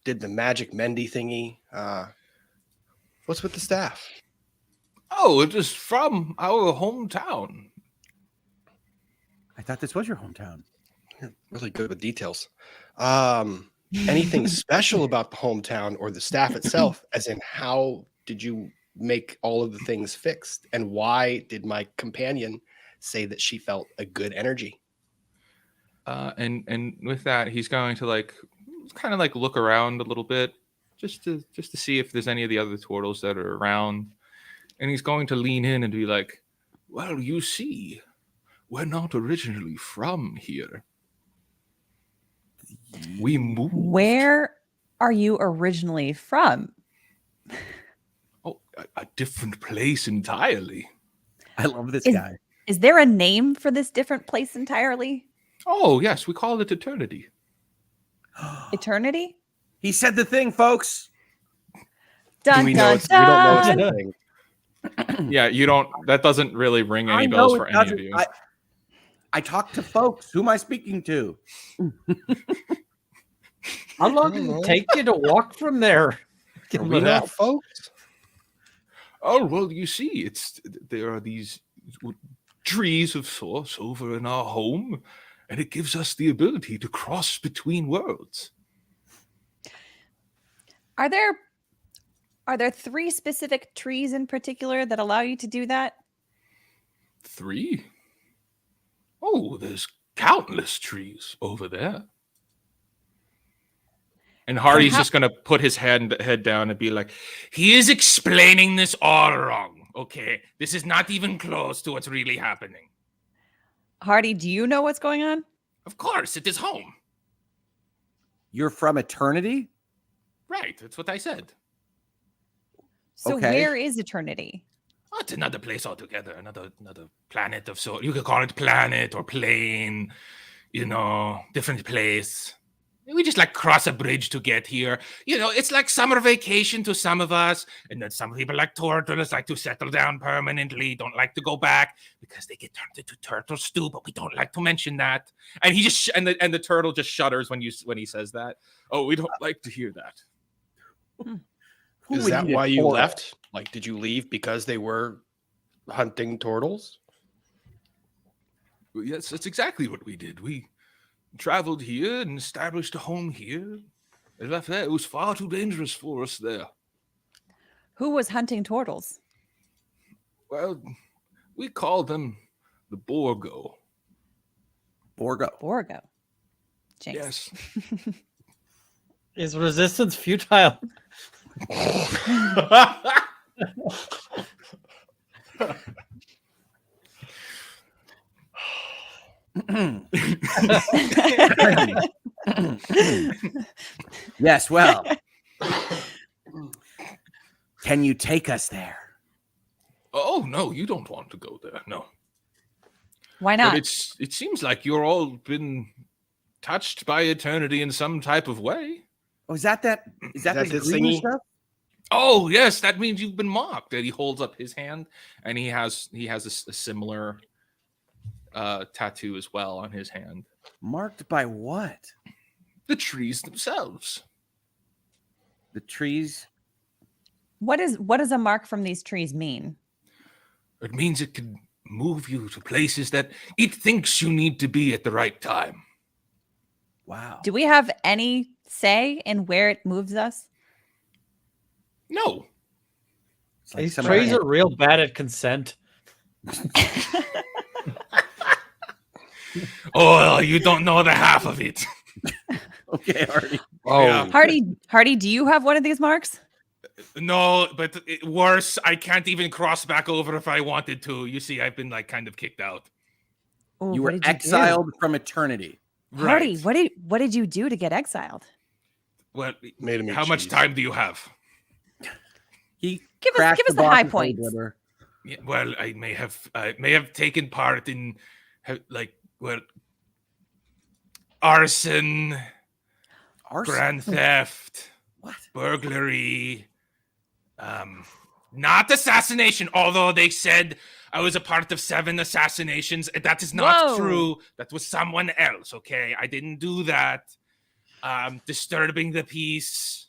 did the magic Mendy thingy. What's with the staff? Oh, it is from our hometown. I thought this was your hometown. You're really good with details. Anything special about the hometown or the staff itself, as in how did you make all of the things fixed, and why did my companion say that she felt a good energy? And with that, he's going to kind of look around a little bit, just to see if there's any of the other turtles that are around. And he's going to lean in and be like, "Well, you see, we're not originally from here. We moved." Where are you originally from? Oh, a different place entirely. I love this guy. Is there a name for this different place entirely? Oh, yes, we call it Eternity. Eternity? He said the thing, folks. Dun, we dun, don't know it's dun. a thing. Yeah, you don't. That doesn't really ring any bells for any of you. I talk to folks. Who am I speaking to? How long did it take you to walk from there? Are we not folks? Oh, well, you see, there are these trees of sorts over in our home, and it gives us the ability to cross between worlds. Are there 3 specific trees in particular that allow you to do that? 3? Oh, there's countless trees over there. And Hardy's just going to put his head down and be like, "He is explaining this all wrong, okay? This is not even close to what's really happening." Hardy, do you know what's going on? Of course, it is home. You're from Eternity? Right, that's what I said. So Okay. where is Eternity? Oh, it's another place altogether, another planet of sort. You could call it planet or plane, different place. We just cross a bridge to get here. It's like summer vacation to some of us, and then some people like turtles like to settle down permanently, don't like to go back because they get turned into turtle stew, but we don't like to mention that. And he just and the turtle just shudders when he says that. Oh, we don't like to hear that. Is that why you left? Did you leave because they were hunting turtles? Yes, that's exactly what we did. We traveled here and established a home here. And left there. It was far too dangerous for us there. Who was hunting turtles? Well, we called them the Borgo. Borgo. Jinx. Yes. Is resistance futile? Yes, well. Can you take us there? Oh, no, you don't want to go there. No. Why not? But it seems like you're all been touched by Eternity in some type of way. Oh, is that the thingy? stuff? Oh, yes, that means you've been mocked. And he holds up his hand, and he has a similar tattoo as well on his hand. Marked by what? The trees themselves. The trees? What does a mark from these trees mean? It means it can move you to places that it thinks you need to be at the right time. Wow. Do we have any say in where it moves us? No. Like These trees are real bad at consent. Oh, you don't know the half of it. Okay, Hardy. Oh, Yeah. Hardy, do you have one of these marks? No, but worse, I can't even cross back over if I wanted to. You see, I've been like kind of kicked out. Ooh, You what were did you exiled from eternity. do? Hardy, what did you do to get exiled? Well, made him eat how much cheese. time do you have? He Give crashed us the high boss's points. liver. Yeah, well, I may have taken part in arson, grand theft, What? burglary, not assassination, although they said I was a part of 7 assassinations. That is not true. That was someone else, okay? I didn't do that. Disturbing the peace,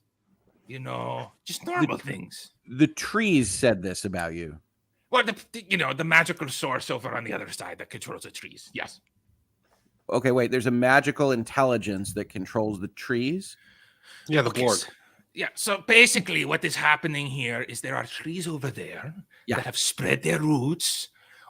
just normal things. The trees said this about you. Well, the magical source over on the other side that controls the trees. Yes. Okay, wait. There's a magical intelligence that controls the trees. Yeah, the Okay, Borg. So basically what is happening here is there are trees over there that have spread their roots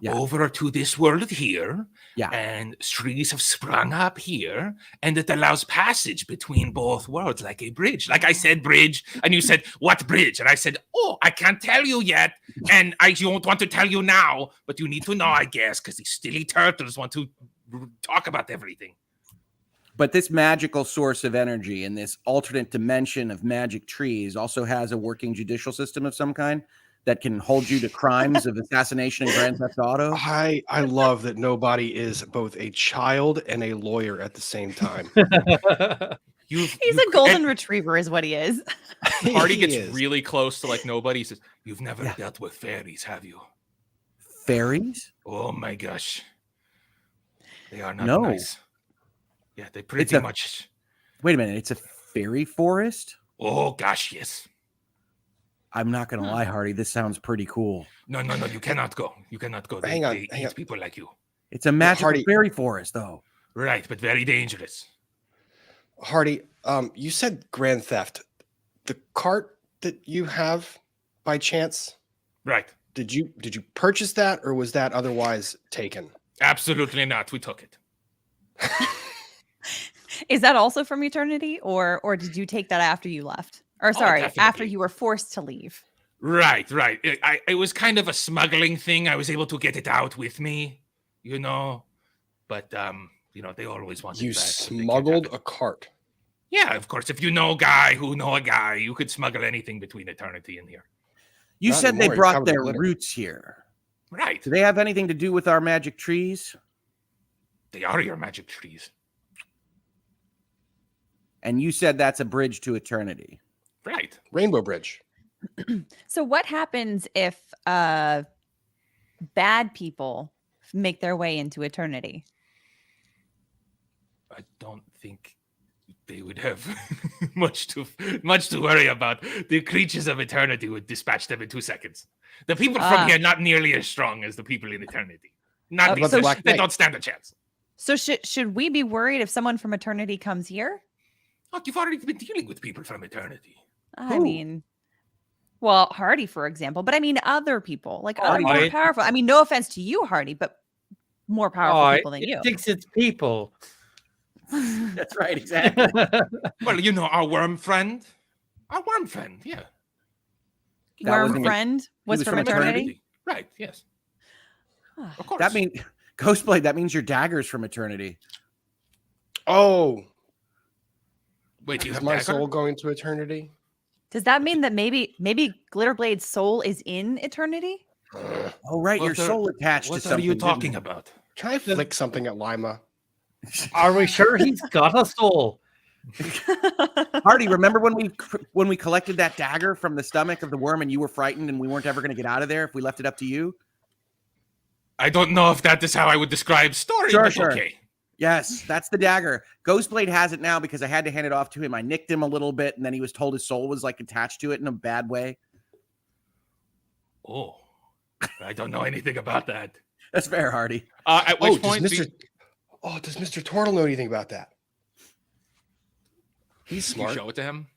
over to this world here. Yeah. And trees have sprung up here, and it allows passage between both worlds like a bridge. Like I said, bridge, and you said, what bridge? And I said, oh, I can't tell you yet, and I don't want to tell you now, but you need to know, I guess, because these silly turtles want to talk about everything. But this magical source of energy in this alternate dimension of magic trees also has a working judicial system of some kind that can hold you to crimes of assassination and Grand Theft Auto. I love that nobody is both a child and a lawyer at the same time. He's a golden retriever is what he is. Hardy gets really close to like nobody. He says, you've never dealt with fairies, have you? Fairies? Oh my gosh. They are not No. nice. Yeah, they pretty much. Wait a minute. It's a fairy forest? Oh gosh, yes. I'm not going to lie, Hardy. This sounds pretty cool. No, you cannot go. You cannot go. Hang on. People like you. It's a magical Hardy, fairy forest, though. Right, but very dangerous. Hardy, you said Grand Theft. The cart that you have by chance, right? Did you purchase that, or was that otherwise taken? Absolutely not. We took it. Is that also from eternity, or did you take that after you left? Or sorry, after you were forced to leave? Right. It was kind of a smuggling thing. I was able to get it out with me, but they always wanted you that. Smuggled a cart. Yeah, of course. If you know a guy who know a guy, you could smuggle anything between eternity and here. You Not said anymore. they brought Probably their glitter. roots here. Right. Do they have anything to do with our magic trees? They are your magic trees. And you said that's a bridge to eternity. Right. Rainbow Bridge. So what happens if bad people make their way into eternity? I don't think they would have much to worry about. The creatures of eternity would dispatch them in 2 seconds. The people from here not nearly as strong as the people in eternity. Not because they don't stand a chance. So should we be worried if someone from eternity comes here? Oh, you've already been dealing with people from eternity. I mean, well, Hardy, for example, but I mean other people, like other more powerful. I mean, no offense to you, Hardy, but more powerful people than you. It thinks it's people. That's right, exactly. Well, our worm friend. Our worm friend, yeah. Worm friend was from eternity? Right, yes. Of course. That means Ghostblade, that means your dagger's from eternity. Oh. Wait, do you is have my dagger? soul going to eternity? Does that mean that maybe Glitterblade's soul is in eternity? Oh, right. Your soul attached to something. What are you talking about? Can I flick something at Lima? Are we sure he's got a soul? Hardy, remember when we collected that dagger from the stomach of the worm and you were frightened and we weren't ever going to get out of there if we left it up to you? I don't know if that is how I would describe story, but okay. Yes, that's the dagger. Ghostblade has it now because I had to hand it off to him. I nicked him a little bit, and then he was told his soul was like attached to it in a bad way. Oh, I don't know anything about that. That's fair, Hardy. At which point, does Mr. Turtle know anything about that? He's smart. You show it to him.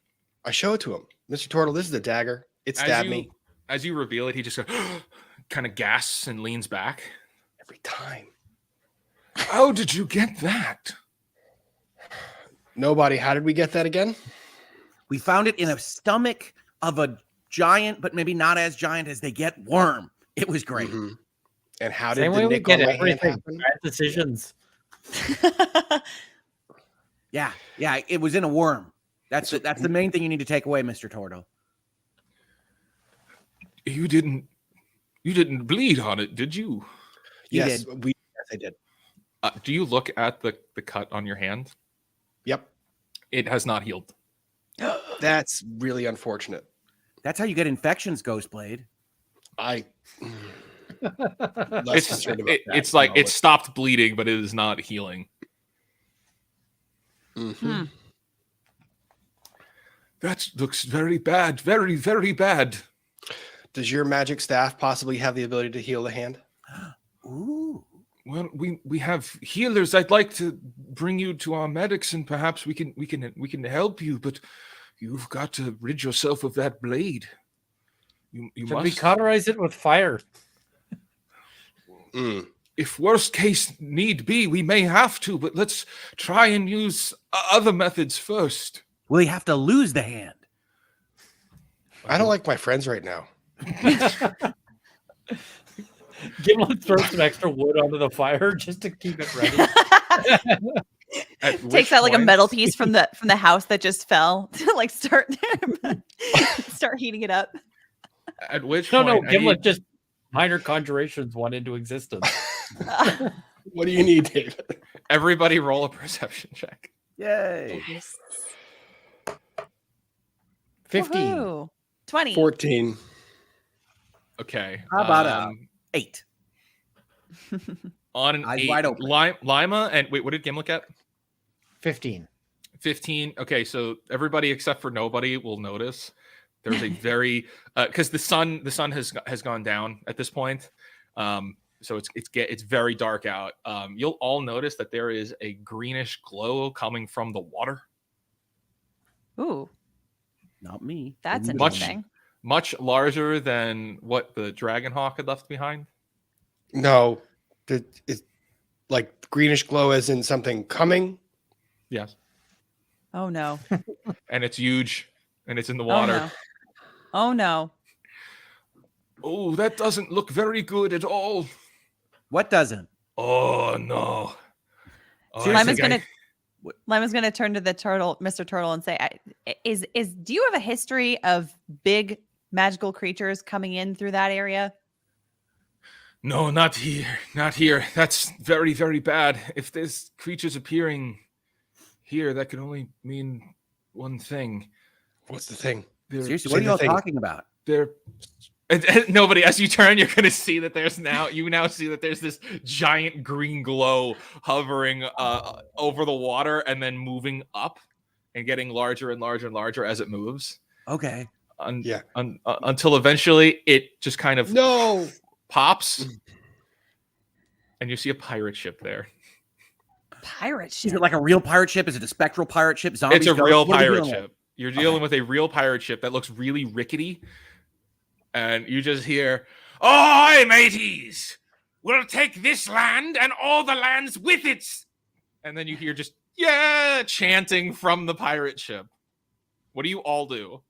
I show it to him. Mr. Turtle, this is the dagger. It stabbed me. as you reveal it, he just kind of gasps and leans back. Every time. How did you get that? Nobody. How did we get that again? We found it in a stomach of a giant, but maybe not as giant as they get, worm. It was great. Mm-hmm. And how Same did way the we nick get on my hand everything. happen? Bad decisions. Yeah, it was in a worm. That's the main thing you need to take away, Mr. Tortle. You didn't bleed on it, did you? Yes, I did. Do you look at the cut on your hand? Yep. It has not healed. That's really unfortunate. That's how you get infections, Ghostblade. It's like it stopped bleeding, but it is not healing. Mm-hmm. That looks very bad. Very, very bad. Does your magic staff possibly have the ability to heal the hand? Ooh. Well, we have healers. I'd like to bring you to our medics, and perhaps we can help you. But you've got to rid yourself of that blade. You Should must. we cauterize it with fire? If worst case need be, we may have to. But let's try and use other methods first. Will you have to lose the hand? I don't like my friends right now. Gimlet throws some extra wood onto the fire just to keep it ready. Takes out like a metal piece from the house that just fell to like start heating it up. At which point, No, Gimlet just minor conjurations one into existence. What do you need, David? Everybody roll a perception check. Yay. 15. Woohoo. 20. 14. Okay. How about 8? On an Eyes 8, wide open. Lima and wait, what did Gimlet get? 15. 15. Okay, so everybody except for nobody will notice there's a very because the sun has gone down at this point. So it's very dark out. You'll all notice that there is a greenish glow coming from the water. Ooh, Not me. that's Much- interesting. Much larger than what the Dragonhawk had left behind. No. It's like greenish glow as in something coming. Yes. Oh no. And it's huge and it's in the water. Oh no. Oh, that doesn't look very good at all. What doesn't? Oh no. Oh, I Lima's think gonna turn to the turtle, Mr. Turtle, and say, do you have a history of big magical creatures coming in through that area? No, not here. Not here. That's very, very bad. If there's creatures appearing here, that can only mean one thing. What's the thing? Seriously, what are you all talking about? They're and nobody. As you turn, you're going to see that there's this giant green glow hovering over the water and then moving up and getting larger and larger and larger as it moves. Okay. Until eventually it just kind of pops, and you see a pirate ship there. Pirate ship? Is it like a real pirate ship? Is it a spectral pirate ship? Zombies? It's a real What are we pirate dealing ship. with? You're dealing with a real pirate ship that looks really rickety, and you just hear, "Ahoy, mateys! We'll take this land and all the lands with it." And then you hear just chanting from the pirate ship. What do you all do?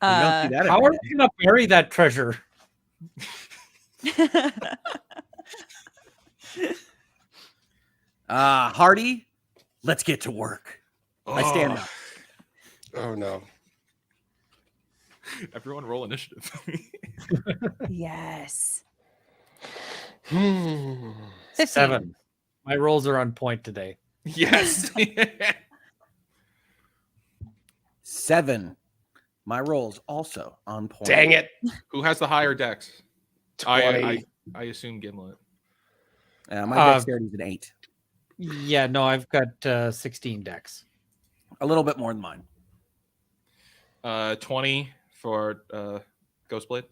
How are we going to bury that treasure? Hardy, let's get to work. I stand up. Oh no. Everyone roll initiative. Yes. 7. My rolls are on point today. Yes. 7. My roll's also on point. Dang it. Who has the higher dex? 20. I assume Gimlet. My dexterity is an 8. Yeah, no, I've got 16 decks. A little bit more than mine. 20 for Ghostblade.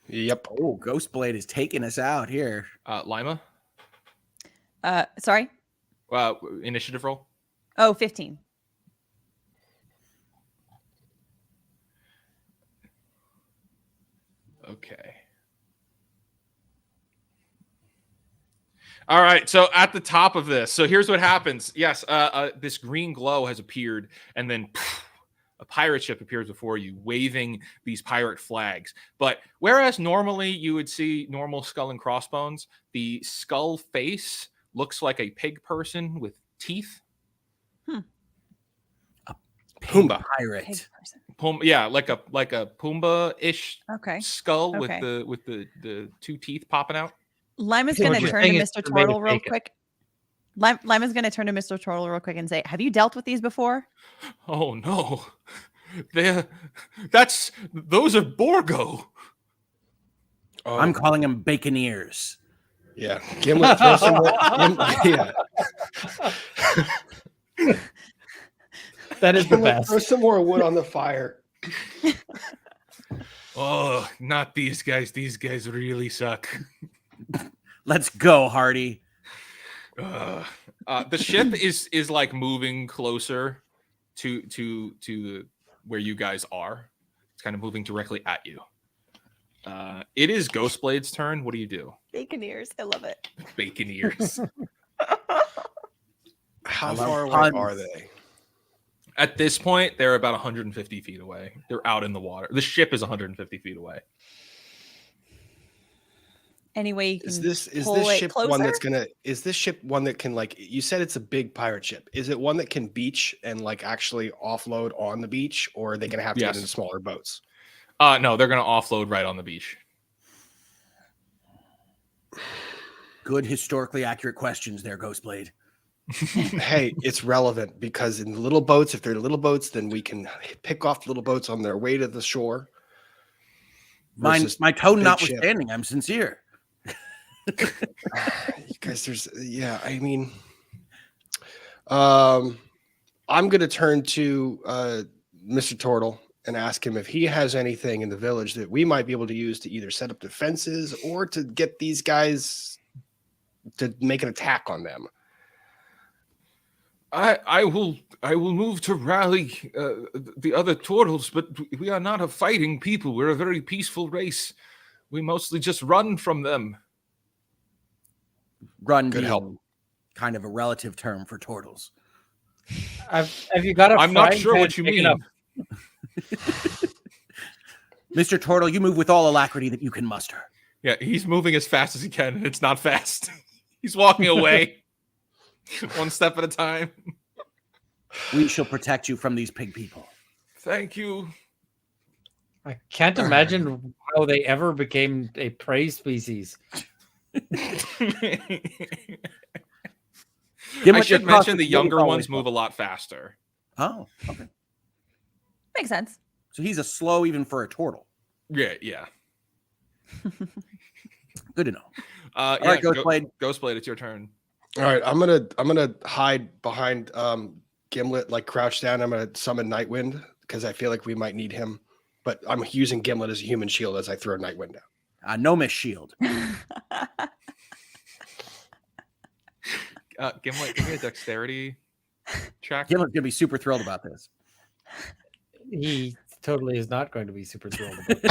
Yep. Oh, Ghostblade is taking us out here. Lima. Sorry. Initiative roll. Oh, 15. Okay. All right, so at the top of this, so here's what happens. Yes, this green glow has appeared, and then a pirate ship appears before you, waving these pirate flags. But whereas normally you would see normal skull and crossbones, the skull face looks like a pig person with teeth. A Pumbaa pirate. Yeah, like a Pumbaa-ish skull Okay. with the two teeth popping out. Lima's going to turn to Mr. Turtle real quick. Lima's going to turn to Mr. Turtle real quick and say, "Have you dealt with these before?" Oh no, those are Borgo. Oh. I'm calling them baconeers. Yeah, Gimlet, throw some more. Yeah, that is the best. Throw some more wood on the fire. Oh, not these guys. These guys really suck. Let's go, Hardy. The ship is like moving closer to where you guys are. It's kind of moving directly at you. It is Ghostblade's turn. What do you do? Baconeers. I love it. Baconeers. How far away are they? At this point, they're about 150 feet away. They're out in the water. The ship is 150 feet away. Anyway, you can Is this pull it ship closer? one that's gonna? Is this ship one that can, like, you said it's a big pirate ship? Is it one that can beach and like actually offload on the beach, or are they gonna have to get into smaller boats? No, they're gonna offload right on the beach. Good historically accurate questions there, Ghostblade. Hey, it's relevant because in the little boats, if they're little boats, then we can pick off the little boats on their way to the shore. My tone notwithstanding, I'm sincere. You guys, I mean, I'm gonna turn to Mr. Turtle and ask him if he has anything in the village that we might be able to use to either set up defenses or to get these guys to make an attack on them. I will move to rally the other turtles, but we are not a fighting people. We're a very peaceful race. We mostly just run from them. Run Good being help. kind of a relative term for turtles. Have you got a I'm not frying sure pan what you big mean. enough? Mr. Turtle, you move with all alacrity that you can muster. Yeah, he's moving as fast as he can, and it's not fast. He's walking away one step at a time. We shall protect you from these pig people. Thank you. I can't imagine how they ever became a prey species. I Gimlet, should your mention the process younger is ones always move a lot faster. Oh, okay. Makes sense. So he's a slow even for a turtle. Yeah. Good to know. All right, Ghostblade. Ghostblade, it's your turn. All right, I'm gonna hide behind Gimlet, like crouch down. I'm gonna summon Nightwind because I feel like we might need him. But I'm using Gimlet as a human shield as I throw Nightwind down. No miss shield. Gimlet, give me a dexterity check. Gimlet's gonna be super thrilled about this. He totally is not going to be super thrilled about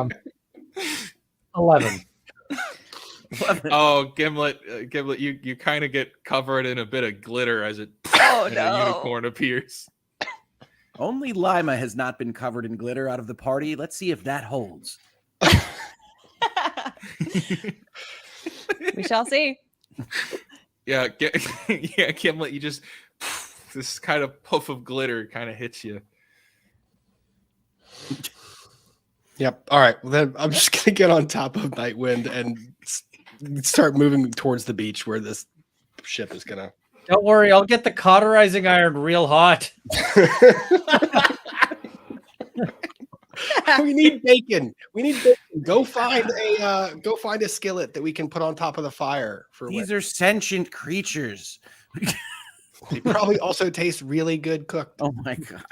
it. 11. Oh, Gimlet, you kind of get covered in a bit of glitter as it Oh, and no. a unicorn appears. Only Lima has not been covered in glitter out of the party. Let's see if that holds. We shall see. Yeah, Gimlet, you just this kind of puff of glitter kind of hits you. Yep. All right. Well, then I'm just gonna get on top of Nightwind and start moving towards the beach where this ship is gonna. Don't worry, I'll get the cauterizing iron real hot. We need bacon. We need bacon. Go find a skillet that we can put on top of the fire. These are sentient creatures. They probably also taste really good cooked. Oh my god.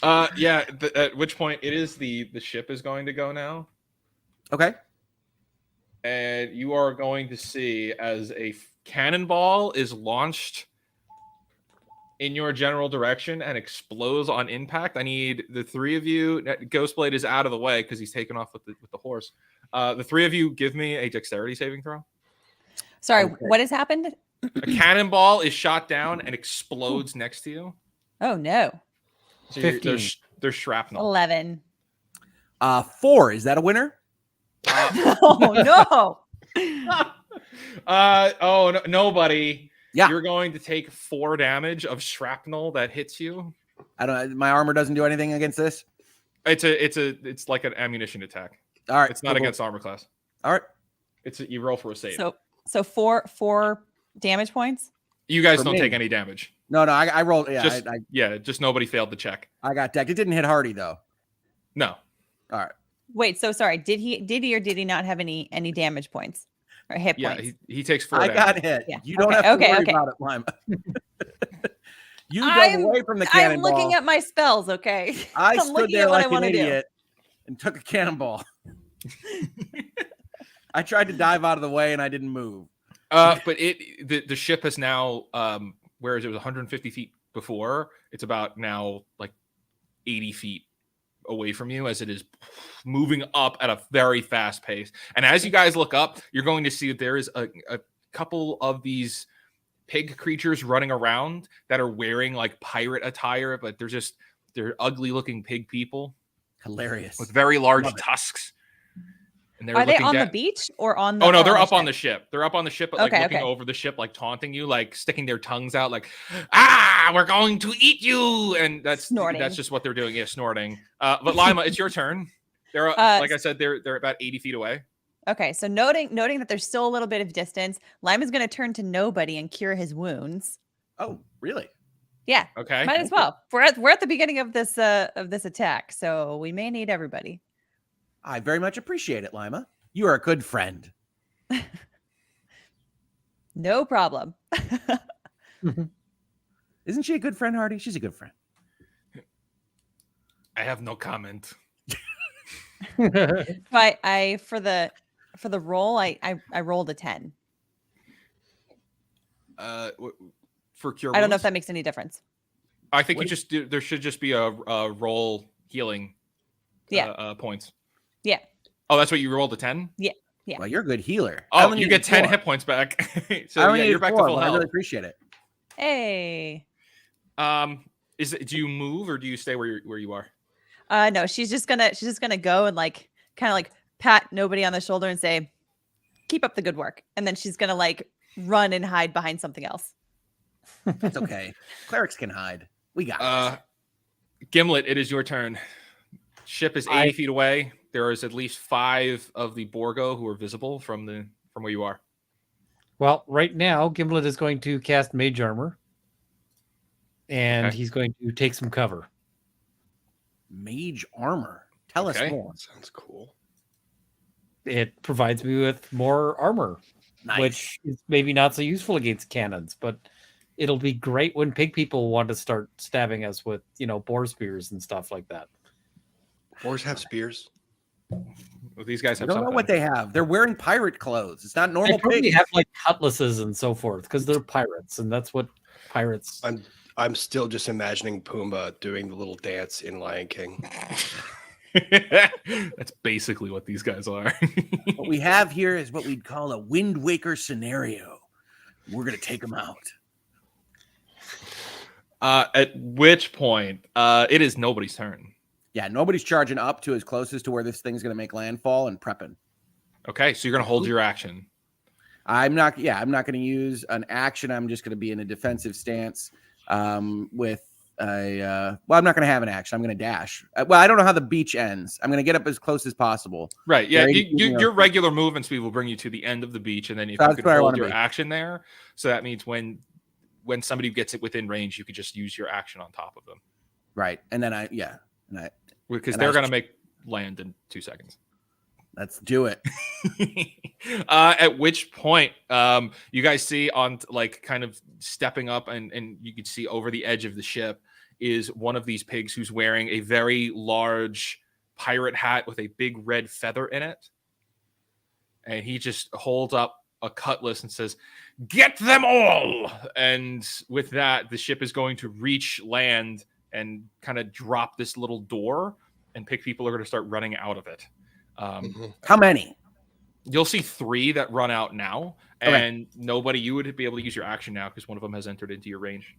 At which point it is the ship is going to go now. Okay. And you are going to see as a cannonball is launched in your general direction and explodes on impact. I need the three of you. Ghostblade is out of the way because he's taken off with the horse. The three of you give me a dexterity saving throw. Sorry, what has happened? A cannonball is shot down and explodes next to you. Oh no. So 15. there's shrapnel. 11. 4. Is that a winner? Oh no. Nobody. Yeah. You're going to take 4 damage of shrapnel that hits you. I don't. My armor doesn't do anything against this. It's like an ammunition attack. All right. It's not against armor class. All right. You roll for a save. So 4 damage points. You guys For don't me. take any damage. No, I rolled. Yeah, Just nobody failed the check. I got decked. It didn't hit Hardy though. No. All right. Wait, so sorry. Did he or did he not have any damage points or hit Yeah, points? he takes 4 I damage. got hit. Yeah. You don't Okay, have to okay, worry okay. about it, Lima. You I'm- dove away from the I'm cannonball. looking at my spells, okay? I I'm stood looking there at what I like an wanna do. idiot and took a cannonball. I tried to dive out of the way and I didn't move. But the ship is now whereas it was 150 feet before, it's about now like 80 feet away from you as it is moving up at a very fast pace. And as you guys look up, you're going to see that there is a couple of these pig creatures running around that are wearing like pirate attire, but they're ugly looking pig people Hilarious. with very large Love it. tusks. And Are they looking on the down- beach or on the Oh no, they're up ship? on the ship. They're up on the ship, but like Okay, looking okay. over the ship, like taunting you, like sticking their tongues out, like, we're going to eat you. And that's Snorting. That's just what they're doing. Yeah, snorting. But Lima, it's your turn. They're like I said, they're about 80 feet away. Okay, so noting that there's still a little bit of distance, Lima's going to turn to nobody and cure his wounds. Oh, really? Yeah, Okay. might as well. We're at the beginning of this attack, so we may need everybody. I very much appreciate it, Lima. You are a good friend. No problem. Isn't she a good friend, Hardy? She's a good friend. I have no comment. I for the roll, I rolled a 10. For cure I don't know wounds? if that makes any difference. I think What- you just do. There should just be a roll healing. Yeah. Points. Yeah. Oh, that's what you rolled a 10. Yeah. Well, you're a good healer. I Oh, only you needed get 10 4. hit points back. I So only yeah, needed you're back 4, to full but I health. really appreciate it. Hey. Do you move or do you stay where you are? No, she's just gonna go and like kind of like pat nobody on the shoulder and say, "Keep up the good work," and then she's gonna like run and hide behind something else. It's okay. Clerics can hide. We got this. Gimlet, it is your turn. Ship is 80 feet away. There is at least 5 of the Borgo who are visible from where you are. Well, right now, Gimlet is going to cast Mage Armor. And Okay. he's going to take some cover. Mage armor. Tell Okay. us more. Sounds cool. It provides me with more armor, Nice. which is maybe not so useful against cannons, but it'll be great when pig people want to start stabbing us with, boar spears and stuff like that. Boars have spears. Well, these guys I have don't know something. what they have. They're wearing pirate clothes. It's not They normal probably pigs. have like cutlasses and so forth because they're pirates, and that's what pirates. I'm still just imagining Pumbaa doing the little dance in Lion King. That's basically what these guys are. What we have here is what we'd call a Wind Waker scenario. We're going to take them out. At which point, it is nobody's turn. Yeah, nobody's charging up to as closest to where this thing's going to make landfall and prepping. Okay, so you're going to hold your action. I'm not going to use an action. I'm just going to be in a defensive stance with I'm not going to have an action. I'm going to dash. Well, I don't know how the beach ends. I'm going to get up as close as possible. Right. Yeah. Very easy. Your regular movement speed will bring you to the end of the beach. And then if That's you could where I hold wanna your be. action there. So that means when somebody gets it within range, you could just use your action on top of them. Right. And then Because And they're I- going to make land in 2 seconds. let's do it. At which point, you guys see on like kind of stepping up and you could see over the edge of the ship is one of these pigs who's wearing a very large pirate hat with a big red feather in it. And he just holds up a cutlass and says, "Get them all!" And with that, the ship is going to reach land and kind of drop this little door, and people are going to start running out of it. How many? You'll see 3 that run out now, and nobody, you would be able to use your action now because one of them has entered into your range.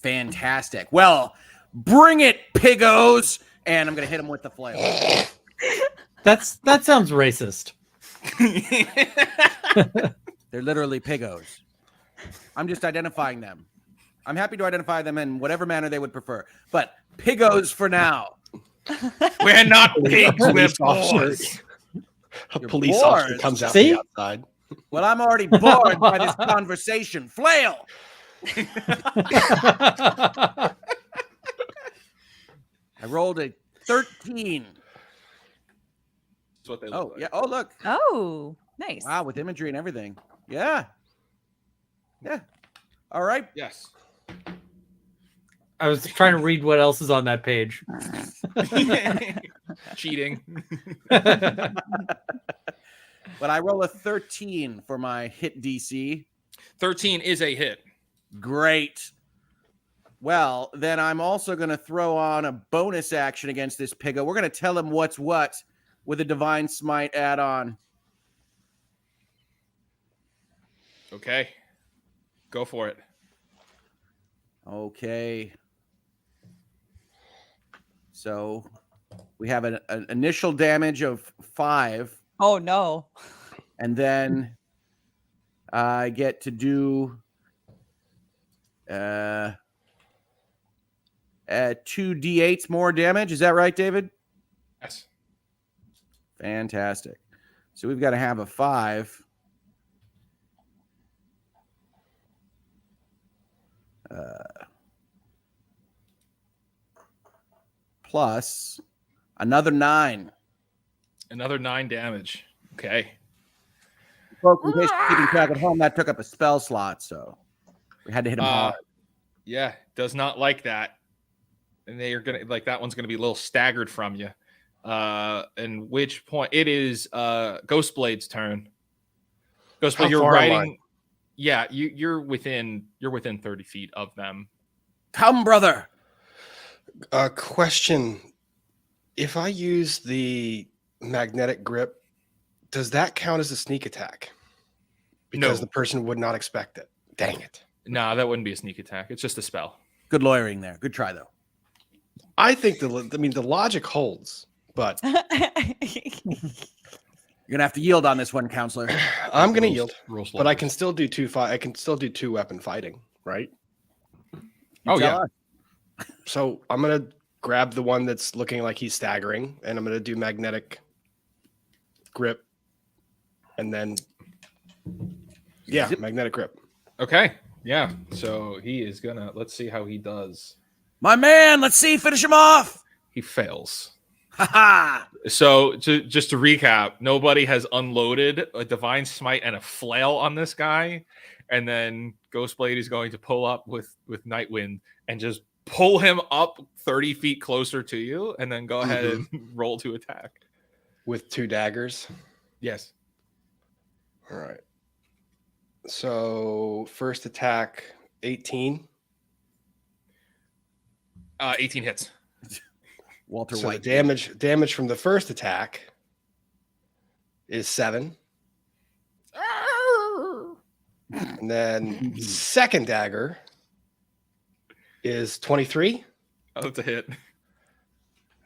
Fantastic. Well, bring it, piggos! And I'm going to hit him with the flail. That sounds racist. They're literally piggos. I'm just identifying them. I'm happy to identify them in whatever manner they would prefer. But piggos for now. We're not pigs, we're boars. A police officer comes out the outside. Well, I'm already bored by this conversation. Flail! I rolled a 13. That's what they look like. Yeah. Oh, look. Oh, nice. Wow, with imagery and everything. Yeah. Yeah. All right. Yes. I was trying to read what else is on that page. Cheating. But I roll a 13 for my hit DC. 13 is a hit. Great. Well, then I'm also going to throw on a bonus action against this piggo. We're going to tell him what's what with a Divine Smite add-on. Okay. Go for it. Okay. So we have an initial damage of 5. Oh, no. And then I get to do 2 D8s more damage. Is that right, David? Yes. Fantastic. So we've got to have a 5. Plus another 9. Another 9 damage. Okay. Folks, in case you're keeping track at home, that took up a spell slot, so we had to hit him hard. Yeah, does not like that. And they are gonna that one's gonna be a little staggered from you. And which point it is Ghostblade's turn. Ghostblade, you're riding. Yeah, you're within 30 feet of them. Come, brother. Question. If I use the magnetic grip, does that count as a sneak attack? Because the person would not expect it. Dang it. No, that wouldn't be a sneak attack. It's just a spell. Good lawyering there. Good try, though. I think the logic holds, but you're gonna have to yield on this one, counselor. I'm gonna yield, but I can still do 2 I can still do 2 weapon fighting, right? Oh yeah. So I'm gonna grab the one that's looking like he's staggering, and I'm gonna do magnetic grip, and then magnetic grip. Okay. Yeah. So he is gonna. Let's see how he does. My man, let's see. Finish him off. He fails. Ha ha. So just to recap, nobody has unloaded a Divine Smite and a flail on this guy, and then Ghostblade is going to pull up with Nightwind and just pull him up 30 feet closer to you, and then go ahead and roll to attack with 2 daggers. Yes. All right. So first attack, 18. 18 hits. Walter So White. The damage from the first attack is 7. And then second dagger is 23. Oh, that's a hit.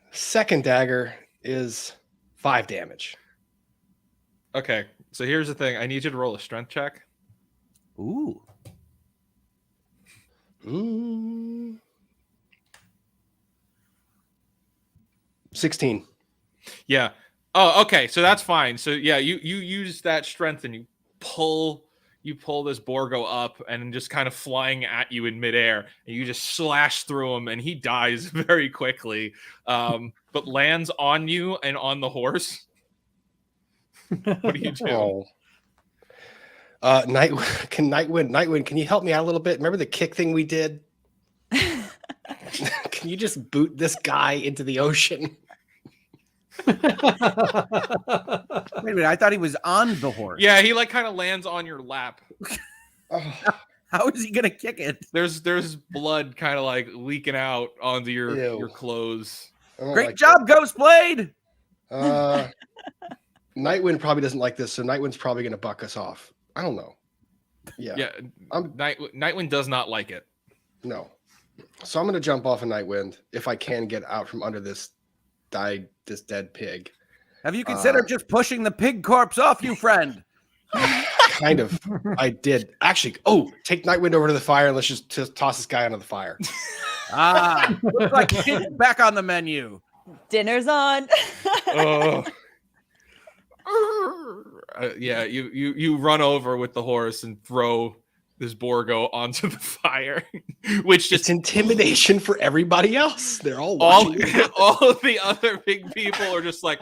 Second dagger is 5 damage. Okay, so here's the thing. I need you to roll a strength check. Ooh. 16. Yeah. Oh, okay. So that's fine. So yeah, you use that strength and you pull this Borgo up and just kind of flying at you in midair, and you just slash through him, and he dies very quickly, but lands on you and on the horse. What do you do? Nightwind, can you help me out a little bit? Remember the kick thing we did? Can you just boot this guy into the ocean? Wait a minute, I thought he was on the horse. Yeah, he like kind of lands on your lap. How is he gonna kick it? There's blood kind of like leaking out onto your clothes. Great job, Ghost Blade. Nightwind probably doesn't like this, so Nightwind's probably going to buck us off. I don't know. Yeah. Nightwind does not like it. No. So I'm going to jump off of Nightwind if I can get out from under this dead pig. Have you considered just pushing the pig corpse off you, friend? Kind of. I did. Actually, take Nightwind over to the fire and let's just toss this guy onto the fire. Looks like it's back on the menu. Dinner's on. Yeah, you run over with the horse and throw this Borgo onto the fire, which just it's intimidation for everybody else. They're all watching. All of the other big people are just like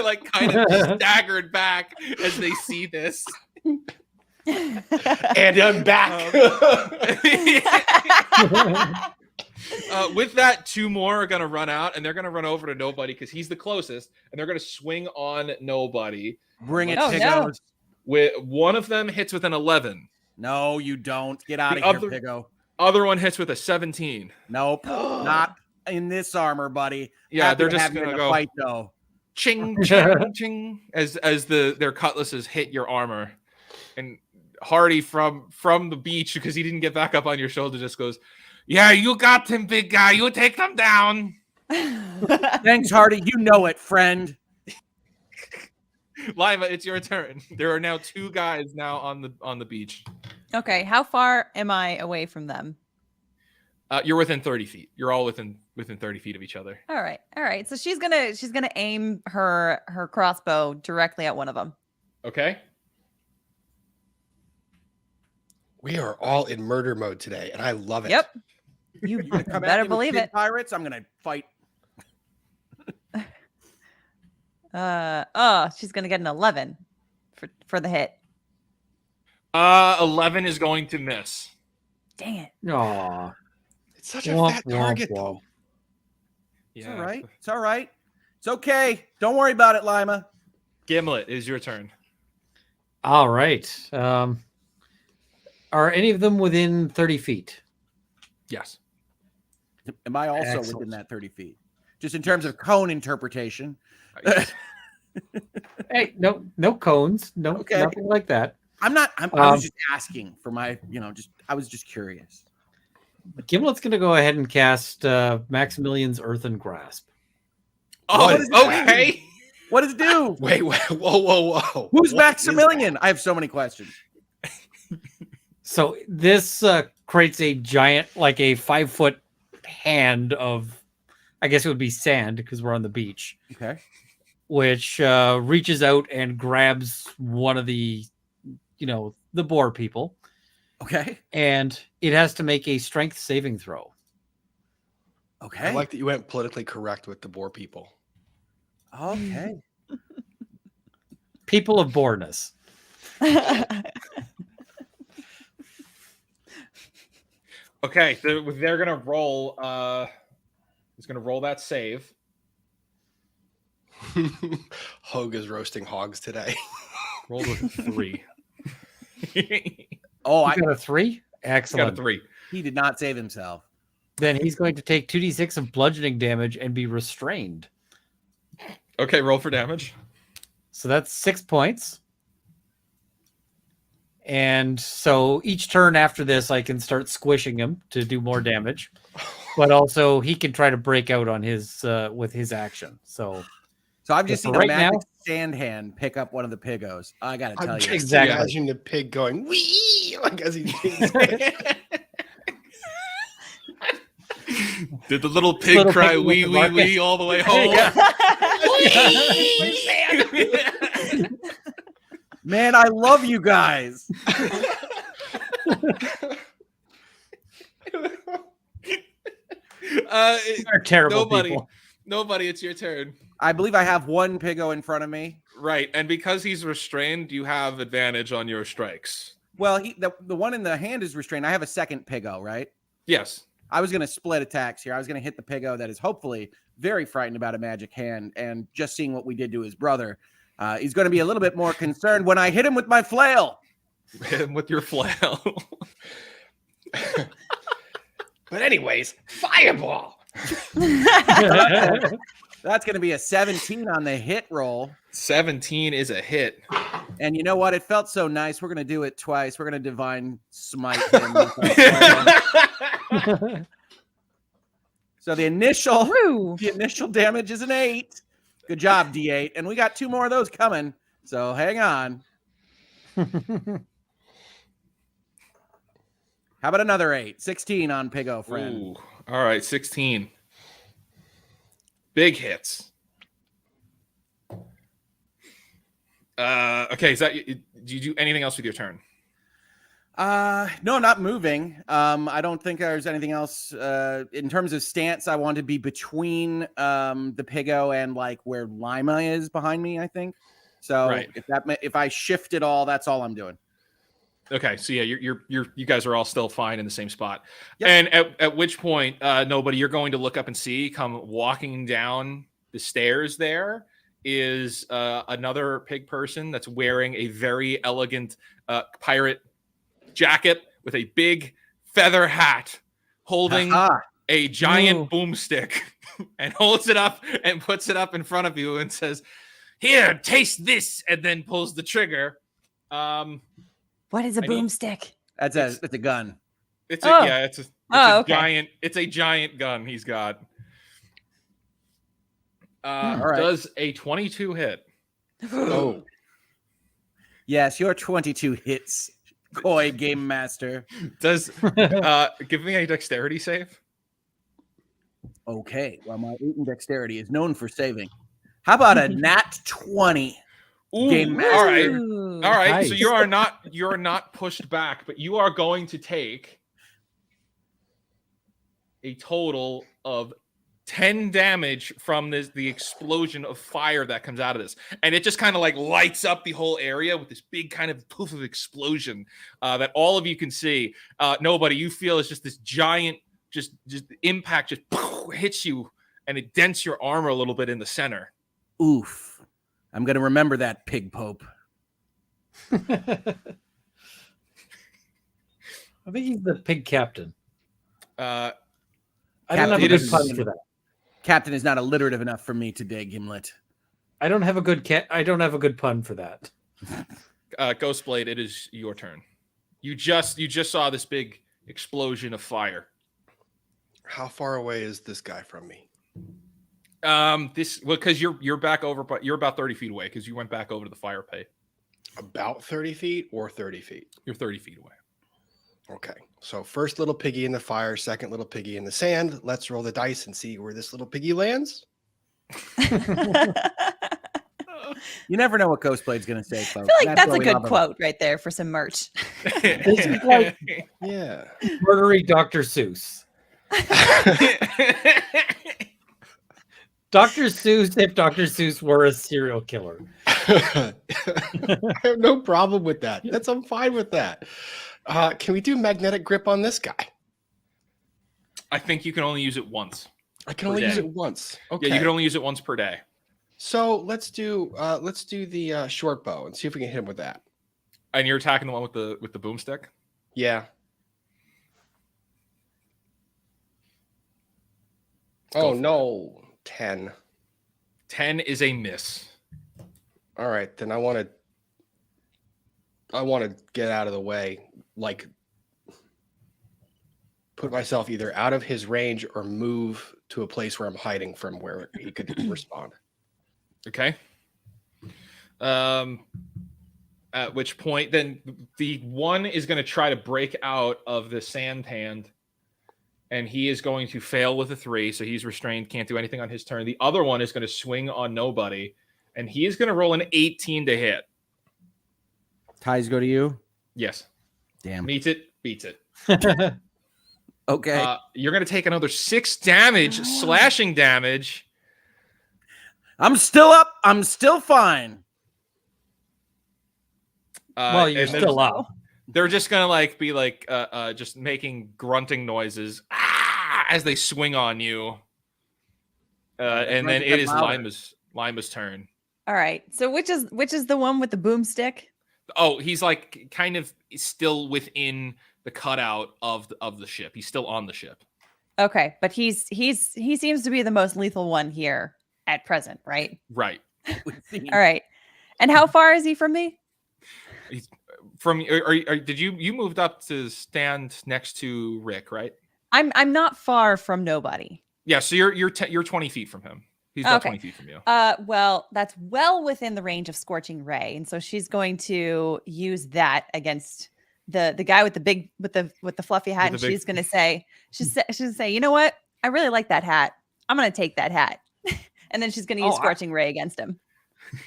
like kind of staggered back as they see this. And I'm back. With that, two more are going to run out, and they're going to run over to Nobody because he's the closest, and they're going to swing on Nobody. Bring it, Pigos. No. With one of them hits with an 11. No, you don't. Get out of here, Piggo. Other one hits with a 17. Nope, not in this armor, buddy. Yeah, they're just going to go fight though. Ching, ching, ching, as their cutlasses hit your armor, and Hardy from the beach, because he didn't get back up on your shoulder, just goes, "Yeah, you got him, big guy. You take them down." Thanks, Hardy. You know it, friend. Lima, it's your turn. There are now two guys now on the beach. Okay, how far am I away from them? You're within 30 feet. You're all within 30 feet of each other. All right. So she's gonna aim her crossbow directly at one of them. Okay. We are all in murder mode today, and I love it. Yep. You better believe it. Pirates, I'm gonna fight. She's gonna get an 11 for the hit. 11 is going to miss. Dang it. Aw. It's such a fat target, though. Yeah. It's all right. It's all right. It's okay. Don't worry about it, Lima. Gimlet, is your turn. All right. Are any of them within 30 feet? Yes. Am I also Excellent. within that 30 feet? Just in terms of cone interpretation. Hey, no cones. No, nothing like that. I was just asking for my, I was just curious. Gimlet's going to go ahead and cast Maximilian's Earthen Grasp. Oh, okay. What does it do? Wait, whoa. Who's Maximilian? I have so many questions. So this creates a giant, like a 5-foot hand of, I guess it would be sand because we're on the beach. Okay. Which reaches out and grabs one of the, the boar people. Okay. And it has to make a strength saving throw. Okay. I like that you went politically correct with the boar people. Okay. People of boarness. Okay, they're gonna roll. He's gonna roll that save. Hoeg is roasting hogs today. Rolled with a 3. I got a 3. Excellent. Got a 3. He did not save himself. Then he's going to take 2d6 of bludgeoning damage and be restrained. Okay, roll for damage. So that's 6 points. And so each turn after this, I can start squishing him to do more damage. But also he can try to break out on his with his action. So I've just seen right a magic now, stand hand pick up one of the Pigos. I gotta tell you, exactly. Imagine the pig going wee like as he Did the little pig cry wee wee wee all the way home? Man, I love you guys. They're terrible people. Nobody, it's your turn. I believe I have one Pigo in front of me. Right, and because he's restrained, you have advantage on your strikes. Well, the one in the hand is restrained. I have a second Pigo, right? Yes. I was going to split attacks here. I was going to hit the Piggo that is hopefully very frightened about a magic hand, and just seeing what we did to his brother, he's going to be a little bit more concerned when I hit him with my flail. Hit him with your flail. But anyways, fireball. That's going to be a 17 on the hit roll. 17 is a hit. And you know what? It felt so nice. We're going to do it twice. We're going to divine smite him. So the initial damage is an 8. Good job, D8. And we got 2 more of those coming. So hang on. How about another 8? 16 on Piggo, friend. Ooh. All right, 16. Big hits. Okay, is that? Do you do anything else with your turn? No, I'm not moving. I don't think there's anything else. In terms of stance, I want to be between the Piggo and like where Lima is behind me, I think. So right. if I shift it all, that's all I'm doing. Okay, so yeah, you guys are all still fine in the same spot. Yep. And at which point, nobody, you're going to look up and see come walking down the stairs. There is another pig person that's wearing a very elegant pirate jacket with a big feather hat, holding a giant boomstick, and holds it up and puts it up in front of you and says, "Here, taste this," and then pulls the trigger. What is a boomstick? It's a gun. It's a giant. It's a giant gun he's got. All right. Does a 22 hit? Oh, yes, your 22 hits, coy game master. Does give me a dexterity save? Okay, well, my 8 in dexterity is known for saving. How about a nat 20? Ooh, Game master. all right. Nice. So you're not pushed back, but you are going to take a total of 10 damage from the explosion of fire that comes out of this, and it just kind of like lights up the whole area with this big kind of poof of explosion that all of you can see. Nobody, you feel it's just this giant, just impact just hits you, and it dents your armor a little bit in the center. Oof. I'm going to remember that, Pig Pope. I think he's the pig captain. I don't have a good pun for that. Captain is not alliterative enough for me to dig, Gimlet. I don't have a good pun for that. Ghostblade, it is your turn. You just saw this big explosion of fire. how far away is this guy from me? Because you're back over, but you're about 30 feet away because you went back over to the fire pit. About 30 feet or 30 feet? You're 30 feet away. Okay. So first little piggy in the fire, second little piggy in the sand. Let's roll the dice and see where this little piggy lands. You never know what Ghostblade's going to say, folks. I feel like that's a good quote right there for some merch. This is like Yeah. murdery Dr. Seuss. Dr. Seuss, if Dr. Seuss were a serial killer. I have no problem with that. I'm fine with that. Can we do magnetic grip on this guy? I think you can only use it once. I can only use it once. Okay. Yeah, you can only use it once per day. So let's do the short bow and see if we can hit him with that. And you're attacking the one with the boomstick? Yeah. Go Oh no. 10. 10 is a miss. All right, then I want to get out of the way, like put myself either out of his range or move to a place where I'm hiding from where he could respond. Okay. At which point, then the one is going to try to break out of the sand hand, and he is going to fail with a 3, so he's restrained, can't do anything on his turn. The other one is going to swing on nobody, and he is going to roll an 18 to hit. Ties go to you? Yes. Damn. Meets it, beats it. Okay. You're going to take another 6 damage, slashing damage. I'm still up. I'm still fine. Well, you're still up. They're just gonna be just making grunting noises. as they swing on you. And then it is Lima's turn. All right. So which is the one with the boomstick? Oh, he's like kind of still within the cutout of the ship. He's still on the ship. Okay, but he seems to be the most lethal one here at present, right? Right. All right. And how far is he from me? He's from did you moved up to stand next to Rick, right? I'm not far from nobody. Yeah, so you're 20 feet from him. He's about 20 feet from you. Well, that's well within the range of Scorching Ray, and so she's going to use that against the guy with the fluffy hat, and she's going to say, you know what? I really like that hat. I'm going to take that hat, and then she's going to use Scorching Ray against him.